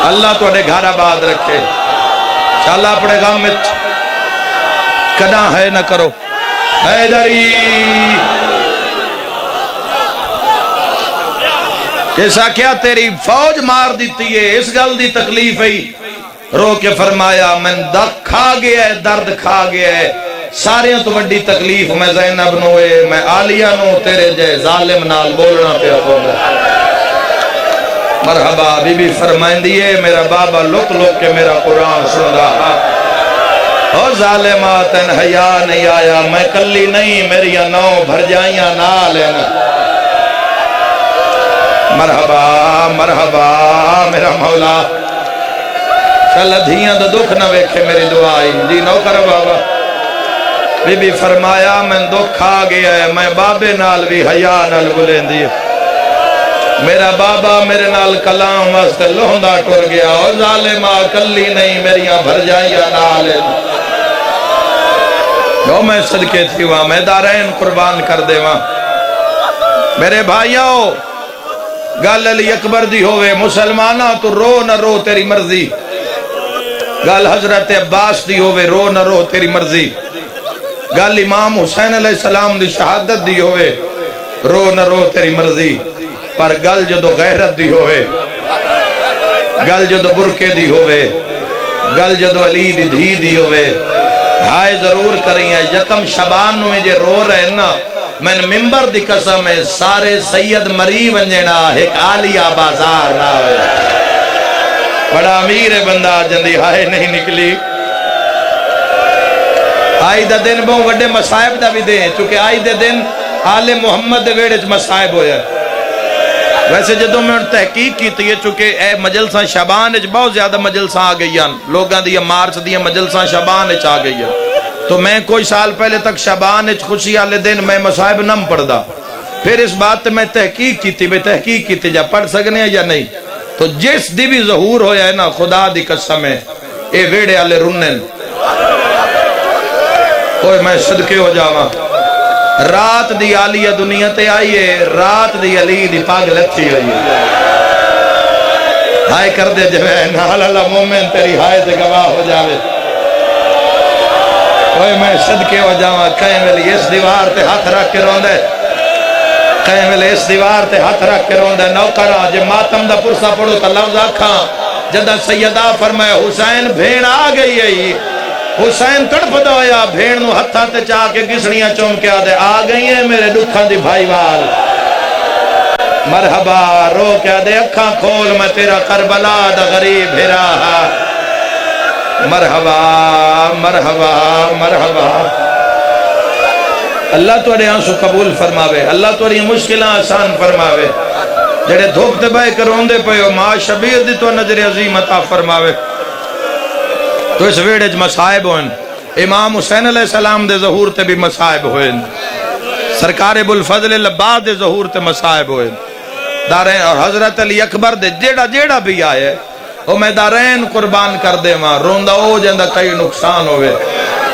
اللہ تو اڑے گھر آباد رکھے انشاءاللہ اپنے غم میں کنا ہے نہ کرو حیدری جیسا کیا تیری فوج مار دیتی ہے اس گل دی تکلیف ہے رو کے فرمایا میں دکھ کھا گیا ہے درد کھا گیا ہے ساریاں تو بڑی تکلیف میں زینب نوے میں عالیہ نو تیرے جے ظالم نال بولنا پہ ہوگا مرحبا بی بی فرمائن دیئے میرا بابا لک لک کے میرا قرآن سن رہا اور ظالماتن حیا نہیں آیا میں کلی نہیں میری نو بھر جائیاں نال ہے نا مرحبا مرحبا میرا مولا چل دھیاں دا دکھ نہ ویکھے میری دعائی جی نو کر بابا بی بی فرمایا میں دکھ کھا گیا ہے میں بابے نال بھی حیا نال بلیں دی میرا بابا میرے نال کلام واسطے لہندا ٹر گیا اور ظالمہ کلی نہیں میریاں بھر جائیاں نال جو میں صدقے تھی وہاں میں دارین قربان کر دے وہاں میرے بھائیوں گل علی اکبر دی ہوئے مسلمانہ تو رو نہ رو تیری مرضی گل حضرت عباس دی ہوئے رو نہ رو تیری مرضی گل امام حسین علیہ السلام دی شہادت دی ہوئے رو نہ رو تیری مرضی پر گل جدو غیرت دی ہوئے گل جدو برکے دی ہوئے گل جدو علی دی دھی دی ہوئے ہائے ضرور کریں یکم شبان میں جے رو رہے نا میں نے ممبر دی قسم ہے سارے سید مری ونجنا ایک عالیہ بازار نہ ہوئے بڑا امیر بندہ جندی ہائے نہیں نکلی آئی دا دن بہوں وڈے مسائب دا بھی دیں چونکہ آئی دے دن آل محمد دے ویڑے مسائب ہویا ویسے جدوں میں تحقیق کی تھی چونکہ اے مجلساں شبان بہت زیادہ مجلساں آ گئی لوگاں دیا مارچ دیا مجلساں شبان آ گئی تو میں کوئی سال پہلے تک شبان خوشی آلے دن میں مسائب نم پڑھ دا پھر اس بات میں تحقیق کی تھی میں تحقیق کی تھی جا پڑھ سکنے یا نہیں تو جس دی بھی ظہور ہویا ہے نا خدا دی قسم ہے اے ویڑے آلے رنن کوئی میں صدقے ہو جاواں رات دی عالیہ دنیا تے آئیے رات دی علی دی پاگ لتھی ہوئی ہائے کر دے جو ہے نال اللہ مومن تیری ہائے تے گواہ ہو جاوے کوئی میں صدقے ہو جاواں کہیں ملی اس دیوار تے ہاتھ رکھ کے روندے کہیں ملی اس دیوار تے ہاتھ رکھ کے روندے نوکرہ جے ماتم دا پرسا پڑھو تا لفظ آکھاں جدہ سیدہ فرمائے حسین بھین آ گئی ہے حسین تڑپ دویا بھین نو ہتھاں تے چاہ کے گسڑیاں چوم کے آدھے آ گئی ہیں میرے دکھاں دی بھائی وال مرحبا رو کے آدھے اکھاں کھول میں تیرا کربلا دا غریب ہرا مرحبا مرحبا مرحبا۔ اللہ توڑے آنسو قبول فرماوے، اللہ توڑی مشکلہ آسان فرماوے، جڑے دھوکتے بائے کرون دے پہو ماں شبیر دی تو نظر عظیم عطا فرماوے۔ تو اس ویڑے جو مصائب ہوئن، امام حسین علیہ السلام دے ظہور تے بھی مصائب ہوئن، سرکار ابوالفضل لباد دے ظہور تے مصائب ہوئن، دارین اور حضرت علی اکبر دے جیڑا بھی آئے وہ میں دارین قربان کر دے ماں روندہ ہو جاندہ کئی نقصان ہوئے،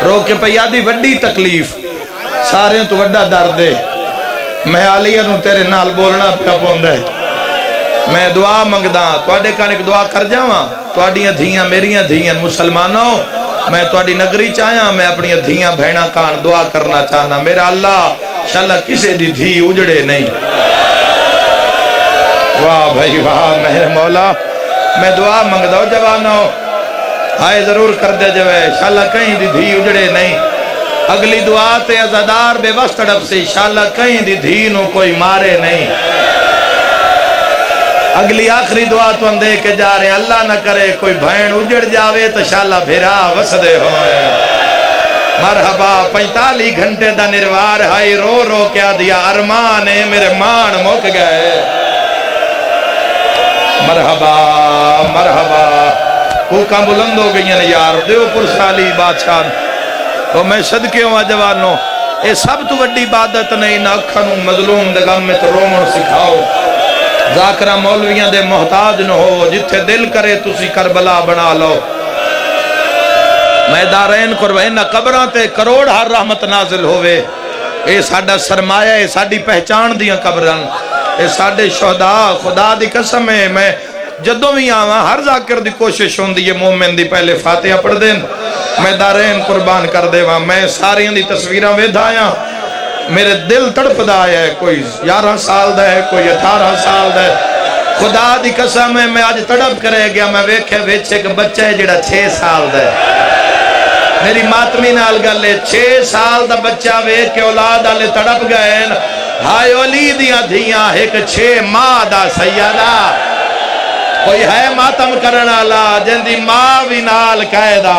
رو کے پیادی وڈی تکلیف سارے تو وڈا دردے، میں علیہ نو تیرے نال بولنا پیا پوندے، میں دعا منگدا تواڈے کان ایک دعا کر جاواں، تواڈیاں دھیاں میریاں دھیاں مسلمانوں، میں تواڈی نگری چاہیاں، میں اپنی دھیاں بہنا کان دعا کرنا چاہنا، میرا اللہ انشاءاللہ کسے دی دھی اجڑے نہیں۔ واہ بھائی واہ میرے مولا، میں دعا منگدا جوانوں ہائے ضرور کر دے جوے انشاءاللہ کہیں دی دھی اجڑے نہیں۔ اگلی دعا تے عزادار بے وقت ڈب سے انشاءاللہ کہیں دی دھی نو کوئی مارے نہیں۔ اگلی آخری دعا تو اندے کے جا رہے اللہ نہ کرے کوئی بھین اجڑ جاوے تو انشاءاللہ بھیرا وسدے ہوئے۔ مرحبا 45 گھنٹے دا نروار ہائی رو رو کیا دیا ارمانے میرے مان مک گئے۔ مرحبا مرحبا کوکاں بلند ہو گئی ہیں یار دیو پرسالی بادشاہ تو میں صدقے ہوں جوانوں اے سب تو وڈی عبادت نہیں نہ اکھنوں مظلوم دے غم میں تو رومن سکھاؤ ذاکرہ مولویاں دے محتاج نہ ہو جتھے دل کرے تسی کربلا بنا لو میں دارین قربین نہ قبران تے کروڑ ہر رحمت نازل ہوئے اے ساڑا سرمایہ اے ساڑی پہچان دیاں قبران اے ساڑے شہداء خدا دی قسم ہے میں جدوں بھی آواں ہر ذاکر دی کوشش ہوندی ہے مومن دی پہلے فاتحہ پڑھ دیں میں دارین قربان کر دے وہاں میں ساری دی تصویرہ ویدھایا میرے دل تڑپ دا ہے کوئی 11 سال دا ہے کوئی 18 سال دا ہے خدا دی قسم ہے میں آج تڑپ کرے گیا میں ویکھے ویچے ایک بچہ ہے جڑا 6 سال دا ہے میری ماتمی نال گلے 6 سال دا بچہ ویکھ کے اولاد آلے تڑپ گئے ہائے علی دیاں دھیاں ایک 6 ماہ دا سیدہ کوئی ہے ماتم کرنا اللہ جن دی ماں بھی نال قائدہ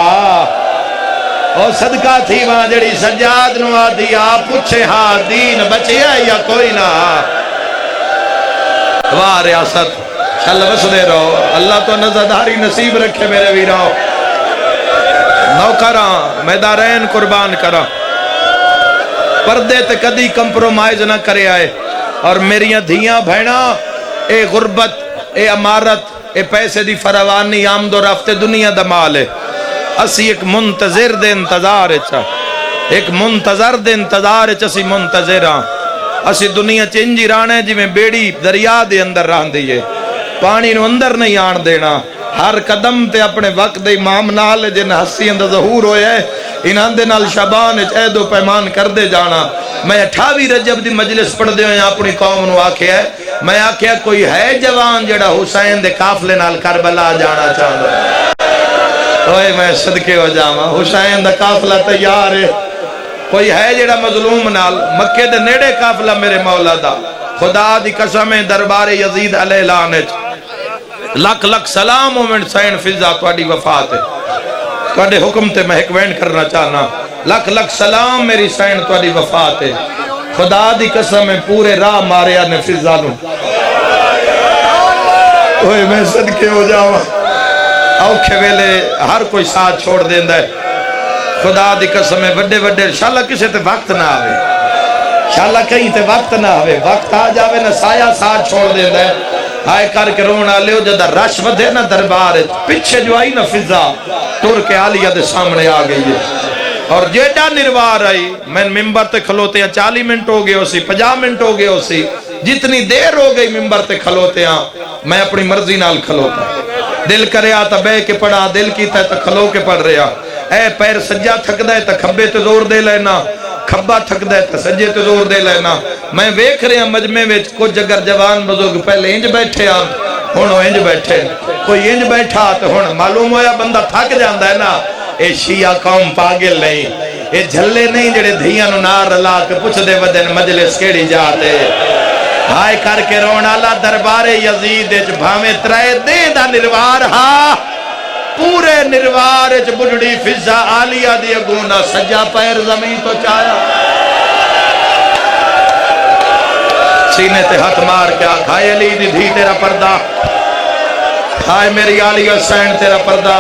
اور صدقہ تھی وہاں جڑی سجاد نو آدیا پوچھے ہاں دین بچے ہے یا کوئی نہ واہ ریاست شل بس دے رہو اللہ تو نظرداری نصیب رکھے میرے ویراؤ نوکران میدارین قربان کرا پردے تے کدی کمپرومائز نہ کرے آئے اور میریاں دھیاں بھینا اے غربت اے امارت اے پیسے دی فراوانی آمد و رفت دنیا دا مال ہے اسی ایک منتظر دے انتظار اچھا ایک منتظر دے انتظار اچھا اسی منتظر ہاں اسی دنیا چنجی رانے جی میں بیڑی دریا دے اندر رہن دیئے پانی نو اندر نہیں آن دینا ہر قدم تے اپنے وقت دے امام نال جن حسی اندر ظہور ہوئے انہاں دے نال شبان عہد و پیمان کر دے جانا میں 28 رجب دی مجلس پڑھ دے ہوئے اپنی قوم نو آکھے ہے میں آکھے کوئی ہے جوان جڑا حسین دے قافلے نال کربلا جانا چاہتا اوئے میں صدقے ہو جاواں حسین دا قافلہ تیار ہے کوئی ہے جڑا مظلوم نال مکے دے نیڑے قافلہ میرے مولا دا خدا دی قسم دربار یزید علیہ لعنت لکھ لکھ سلام مومن حسین فضا تواڈی وفات ہے تواڈے حکم تے میں ایک وینڈ کرنا چاہنا لکھ لکھ سلام میری حسین تواڈی وفات ہے خدا دی قسم پورے راہ ماریا نے فضا نو اوئے میں صدقے ہو جاواں اوکھے ویلے ہر کوئی ساتھ چھوڑ دیندہ ہے خدا دی قسم بڑے بڑے انشاءاللہ کسے تے وقت نہ آوے انشاءاللہ کہیں تے وقت نہ آوے وقت آ جاوے نہ سایہ ساتھ چھوڑ دیندہ ہے آئے کر کے رونا لے ہو جدہ رش ودھے نہ دربار پچھے جو آئی نہ فضا ٹور کے عالیہ دے سامنے آ گئی ہے اور جیڑا نروار آئی میں ممبر تے کھلوتے ہیں 40 منٹ ہو گئے ہو سی 50 منٹ ہو گئے ہو سی جتنی دیر ہو گئی ممبر تے کھلوتے ہیں میں اپنی مرضی نال کھلوتا دل کرے آتا بے کے پڑھا دل کیتا ہے تا کھلو کے پڑھ رہا اے پیر سجا تھک دے تا کھبے تے زور دے لینا کھبا تھک دے تا سجے تے زور دے لینا میں ویکھ رہا مجمع وچ کچھ اگر جوان بزرگ پہلے انج بیٹھے آن ہونو انج بیٹھے کوئی انج بیٹھا تو ہون معلوم ہویا بندہ تھک جاندہ ہے نا اے شیعہ قوم پاگل نہیں اے جھلے نہیں جڑے دھیاں نو نار لا کے پوچھ دے ودن مجلس کیڑی جاتے ہائے کر کے رونا اللہ دربار یزید بھامے ترائے دے دا نروار ہاں پورے نروار وچ بڑھڑی فضا عالیہ دی اگونا سجا پیر زمین تو چایا سینے تے ہاتھ مار کے آکھائے علی دی دھی تیرا پردہ ہائے میری علی حسین تیرا پردہ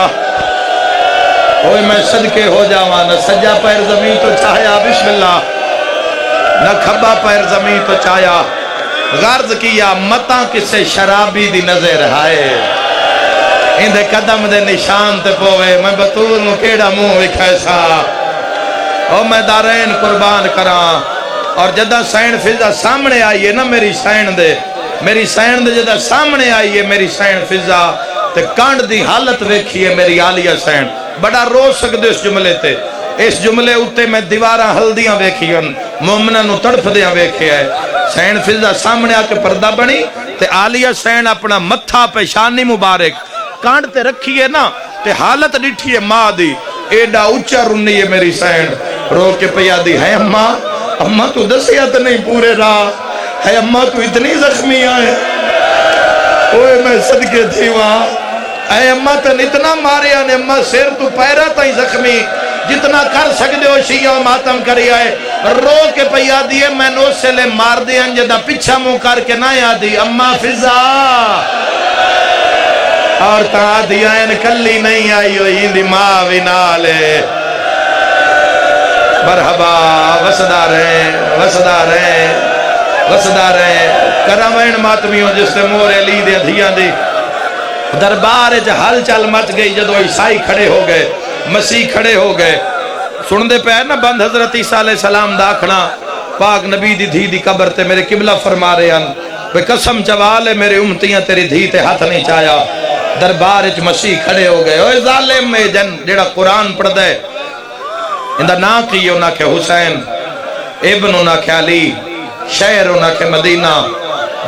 ہوئے میں صدقے ہو جاواں نہ سجا پیر زمین تو چایا بسم اللہ نہ کھبا پیر زمین تو چایا غرض کیا متاں کسے شرابی دی نظر آئے اندھے قدم دے نشان تے پوے میں بطول نو کیڑا منہ وکھائے او میں دارین قربان کراں اور جدہ سین فضا سامنے آئیے نا میری سین دے جدہ سامنے آئیے میری سین فضا تے کانڈ دی حالت ویکھیے میری عالیہ سین بڑا رو سکتے اس جملے تے اس جملے اُتے میں دیواراں ہلدیاں ویکھیاں مومنہ نو تڑپ دیاں ویکھے ہے سین فضا سامنے آ کے پردہ بنی تے عالیہ سین اپنا متھا پیشانی مبارک کانڈ تے رکھیے نا تے حالت ڈٹھیے ماں دی ایڈا اچھا رنی ہے میری سین رو کے پیا دی ہے اممہ تو دسیات نہیں پورے راہ ہے اممہ تو اتنی زخمی آئے اوے میں صدقے تھی وہاں اے اممہ تن اتنا مارے آنے اممہ سیر تو پیرا تائیں زخمی جتنا کر سکتے ہو شیعہ ماتم کری آئے رو کے پیا دیئے میں نو سے لے مار دیا جدہ پچھا منہ کر کے نہ یادی اممہ فضا اور تا دیا ان کلی نہیں آئی ہوئی دی ماں ونالے مرحبا وسدا رہے کرامین ماتمیوں جس سے مورے لی دے دھیاں دی دربار حل چل مچ گئی جدو عیسائی کھڑے ہو گئے مسیح کھڑے ہو گئے سن دے پہ نا بند حضرت عیسیٰ علیہ السلام داکھنا پاک نبی دی دھی دی قبر تے میرے قبلہ فرما رہے ہیں وہ قسم چوالے میرے امتیاں تیری دھی تے ہاتھ نہیں چایا دربار مسیح کھڑے ہو گئے اوہ ظالم میں جن جیڑا قرآن پڑھ دے اندہ نا کی انہا کے حسین ابن انہا کے علی شہر انہا کے مدینہ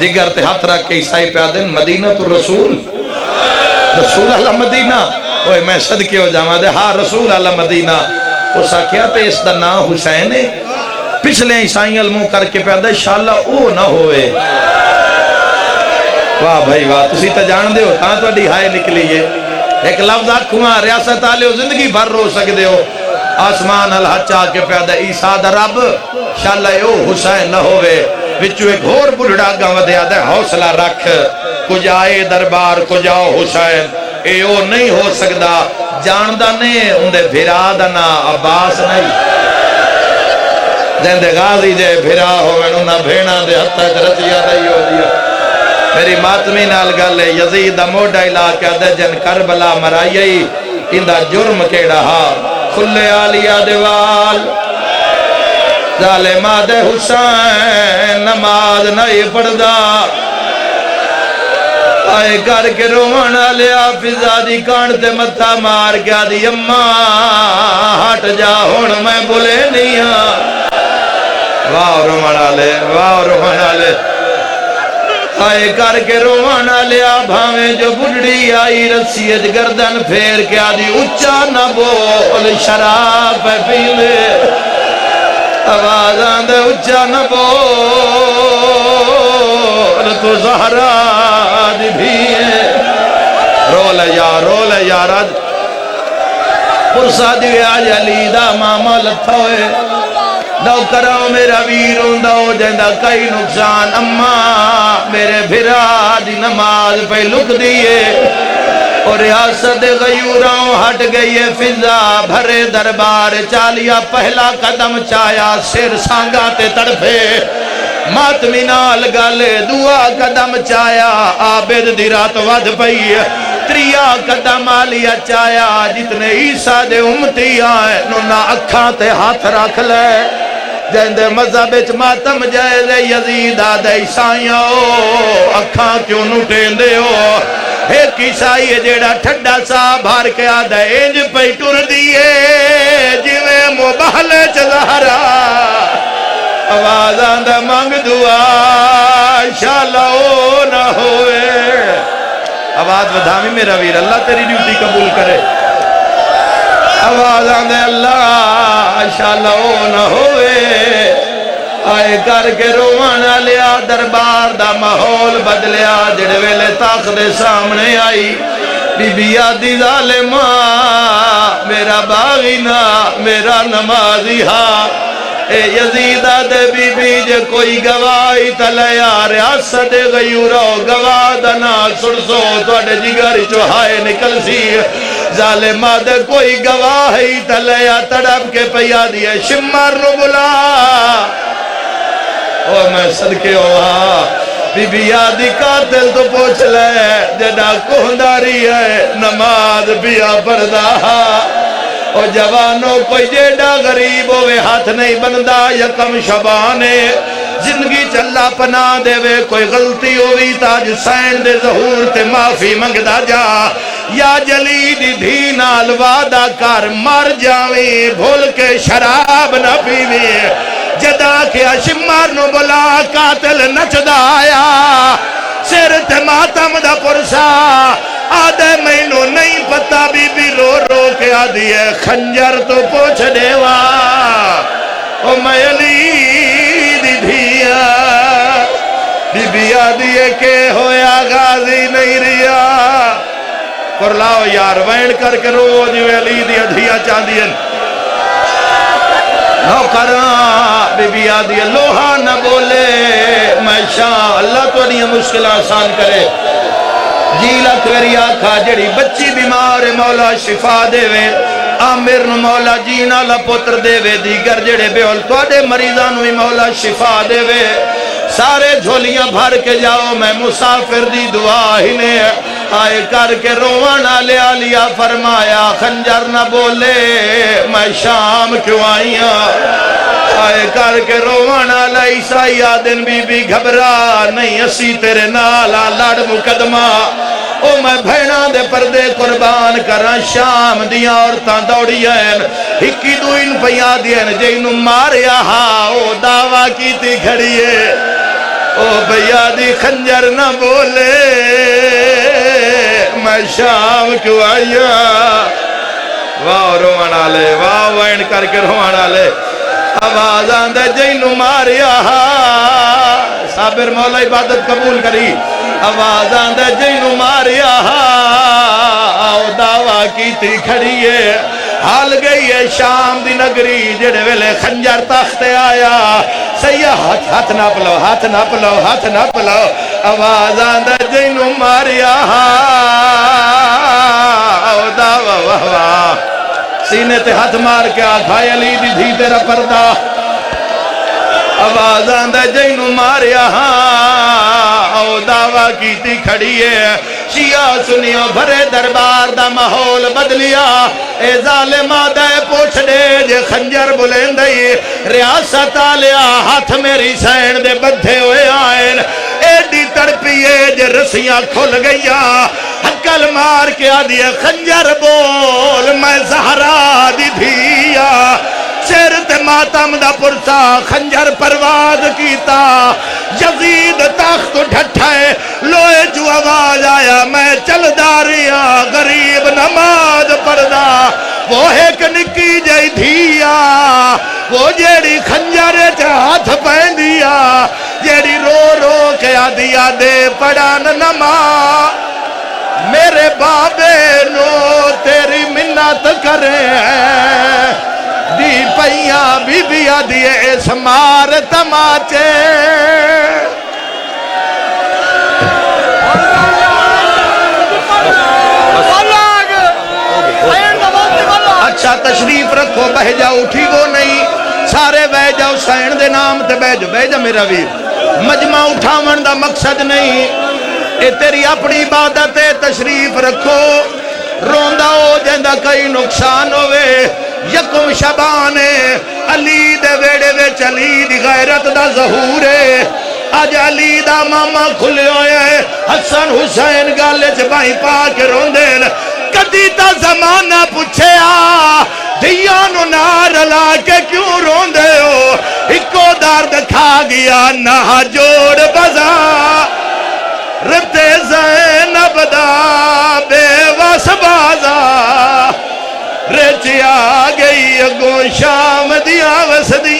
دیگر تے ہاتھ رکھ کے عیسائی پہ آدن مدینہ تو رسول اللہ مدینہ اوہ میں صدقے ہو جاما دے ہاں رسول اللہ مدینہ اس آکھیا تے اس دا نا حسین ہے پچھلے عیسائی علموں کر کے پہ آدھا انشاءاللہ او نہ ہوئے واہ بھائی واہ تسی تا جان دے ہو تاں تو اڈی ہائے نکلی ہے ایک لفظ آکھواں ریاست آلے ہو زندگی بھر رو سکتے ہو آسمان اللہ چاہ کے پیدا عیسیٰ دا رب انشاءاللہ او حسین نہ ہوئے وچو ایک اور بڑھڑا گا ودیا دے حوصلہ رکھ کجائے دربار کجاؤ حسین اے او نہیں ہو سکدا جاندہ نہیں اندے بھیرا نا عباس نہیں جندے غازی جے بھیرا ہوئے انہا بھینا دے حتی جرسیہ نہیں ہو دیا میری ماتمی نال گلے یزید موڈا علاقہ دے جن کربلا مرائی اندہ جرم کے رہا کھلے آلیہ دیوال ظالمہ دے حسین نماز نہیں پڑھدا آئے کر کے رومانا لیا فضا دی کانڈ تے متھا مار گیا دی اممہ ہٹ جا ہون میں بولے نہیں واہ رومانا لے آئے کر کے رومانا لیا بھاویں جو بڑھڑی آئی رسیت گردن پھیر کے آدھی اچھا نہ بول شراب پیلے آواز آندے اچھا نہ بول تو زہرا دی بھی ہے رو لے یار پرسا دیوے آج علی دا ماما لتھا ہوئے دو کراؤ میرا ویرون دو جندہ کئی نقصان اممہ میرے بھرا دی نماز پہ لک دیئے اور ریاست غیوراؤں ہٹ گئی فضا بھرے دربار چالیا پہلا قدم چایا سر سانگاتے تڑپے ماتمی نال گالے دعا قدم چایا عابد دی رات ود پئی تریا قدم آلیا چایا جتنے عیسیٰ دے امتی آئے نونا اکھاں تے ہاتھ رکھ لے جہندے مذہب اچ ماتم جائے دے یزید آدھے عیسائیاں ہو اکھاں کیوں نوٹیں دے ہو ایک عیسائی جیڑا ٹھڈا سا بھار کے آدھے انج پہ ٹر دیئے جویں مبہلے چزہرا آواز آندھا مانگ دعا انشاءاللہ او نہ ہوئے آواز ودھامی میرا ویر اللہ تیری ڈیوٹی قبول کرے آواز آندھے اللہ انشاءاللہ او نہ ہوئے آئے کر کے روانا لیا دربار دا ماحول بدلیا جڑے ویلے تاخ دے سامنے آئی بی بی آدی ظالمہ میرا باغی نا میرا نمازی ہاں اے یزید آدھے بی بی جے کوئی گواہی تلیا ریاست غیورو گواہ دنا سڑسو توڑے جگری چوہائے نکل سی ظالم آدھے کوئی گواہی تلیا تڑپ کے پیا دیئے شمار نو بلا او میں صدقے ہوا بی بی آدھی قاتل تو پوچھ لے جڑا کوہنداری ہے نماز بیا پردہ او جوانوں کوئی جیڑا غریب ہوئے ہاتھ نہیں بندہ یکم شبانے زندگی چلا پنا دے وے کوئی غلطی ہوئی تاج سین دے ظہور تے معافی منگدا جا یا جلی دی دھی نال وعدہ کر مر جاویں بھول کے شراب نہ پیویں جدا کیا شمار نو بلا قاتل نچدا آیا سر تے ماتم دا پرسا آدھے مینو نہیں پتا بی بی رو رو کے آدھی ہے خنجر تو پوچھ دیوا او میں علی دی دھیا بی بی آدھی ہے کہ ہویا غازی نہیں ریا پر لاؤ یار وین کر کے رو جو علی دی دھیا چاندی ہے نوکران بی بی آدھی ہے لوہا نہ بولے میں شاہ اللہ تو نہیں مشکل آسان کرے جیلا کوری آکھا جڑی بچی بیمار مولا شفا دے وے آمیر نو مولا جینا لپوتر دے وے دیگر جڑے بیول توڑے مریضانو ہی مولا شفا دے وے سارے جھولیاں بھر کے جاؤ میں مسافر دی دعا ہی نے آئے کر کے روانا لے آلیا فرمایا خنجر نہ بولے میں شام کیوں آئیاں آئے کر کے روانا لائیسا یا دن بی بی گھبرا نہیں اسی تیرے نالا لڑ مقدمہ او میں بھینا دے پردے قربان کرن شام دیا عورتاں دوڑی ہیں ہکی دوئن پیا دین جینو ماریا ہاں او دعویٰ کی تھی کھڑی ہے او بھیا دی خنجر نہ بولے میں شام کیوں آیا واہ روانا لے واہ وین کر کے روانا لے آواز آندے جینو ماریا صابر مولا عبادت قبول کری آواز آندے جینو ماریا آؤ دعویٰ کی تھی کھڑی ہے حال گئی ہے شام دی نگری جڑے ویلے خنجر تخت آیا سیاہ ہاتھ نہ پلو ہاتھ نہ پلو ہاتھ نہ پلو آواز آندے جینو ماریا آؤ دعویٰ واہ واہ سینے تے ہاتھ مار کے آکھائے علی دی دھی تیرا پردہ آواز آندہ جینو ماریا او دعویٰ کیتی کھڑی ہے شیعہ سنیو بھرے دربار دا ماحول بدلیا اے ظالمہ دے پوچھ دے جے خنجر بلین دئی ریاست آلیا ہاتھ میری سین دے بدھے ہوئے آئین ایڈی تڑپیے جے رسیاں کھل گئیا حکل مار کے آدھی خنجر بول میں زہرا دی دھیا سر تے ماتم دا پرسا خنجر پرواز کیتا یزید تخت ڈھٹھائے لوئے جو آواز آیا میں چل داریا غریب نماز پردہ وہ ایک نکی جائی دھیا وہ جیڑی خنجر ہاتھ پہن دیا جیڑی رو رو کے آدھیا دے پڑھان نماز میرے بابے نو تیری منت کرے دی پیا بی بی آدھیے اس مار تماچے اچھا تشریف رکھو بہ جاؤ اٹھی وہ نہیں سارے بہ جاؤ سین دے نام تے بہ جا میرا ویر مجمع اٹھاون دا مقصد نہیں اے تیری اپنی عبادت تشریف رکھو روندہ ہو جندہ کئی نقصان ہوئے یکم شبانے علی دے ویڑے ویچ علی دی غیرت دا ظہور ہے آج علی دا ماما کھلے ہوئے حسن حسین گالے چبائی پاک روندین کدی تا زمانہ پوچھے دیانو نار لا کے کیوں روندے ہو ہکو دارد کھا گیا نہ جوڑ بزا ربتے زینب دا بے واس بازا رچ آ گئی اگوں شام دیا وسدی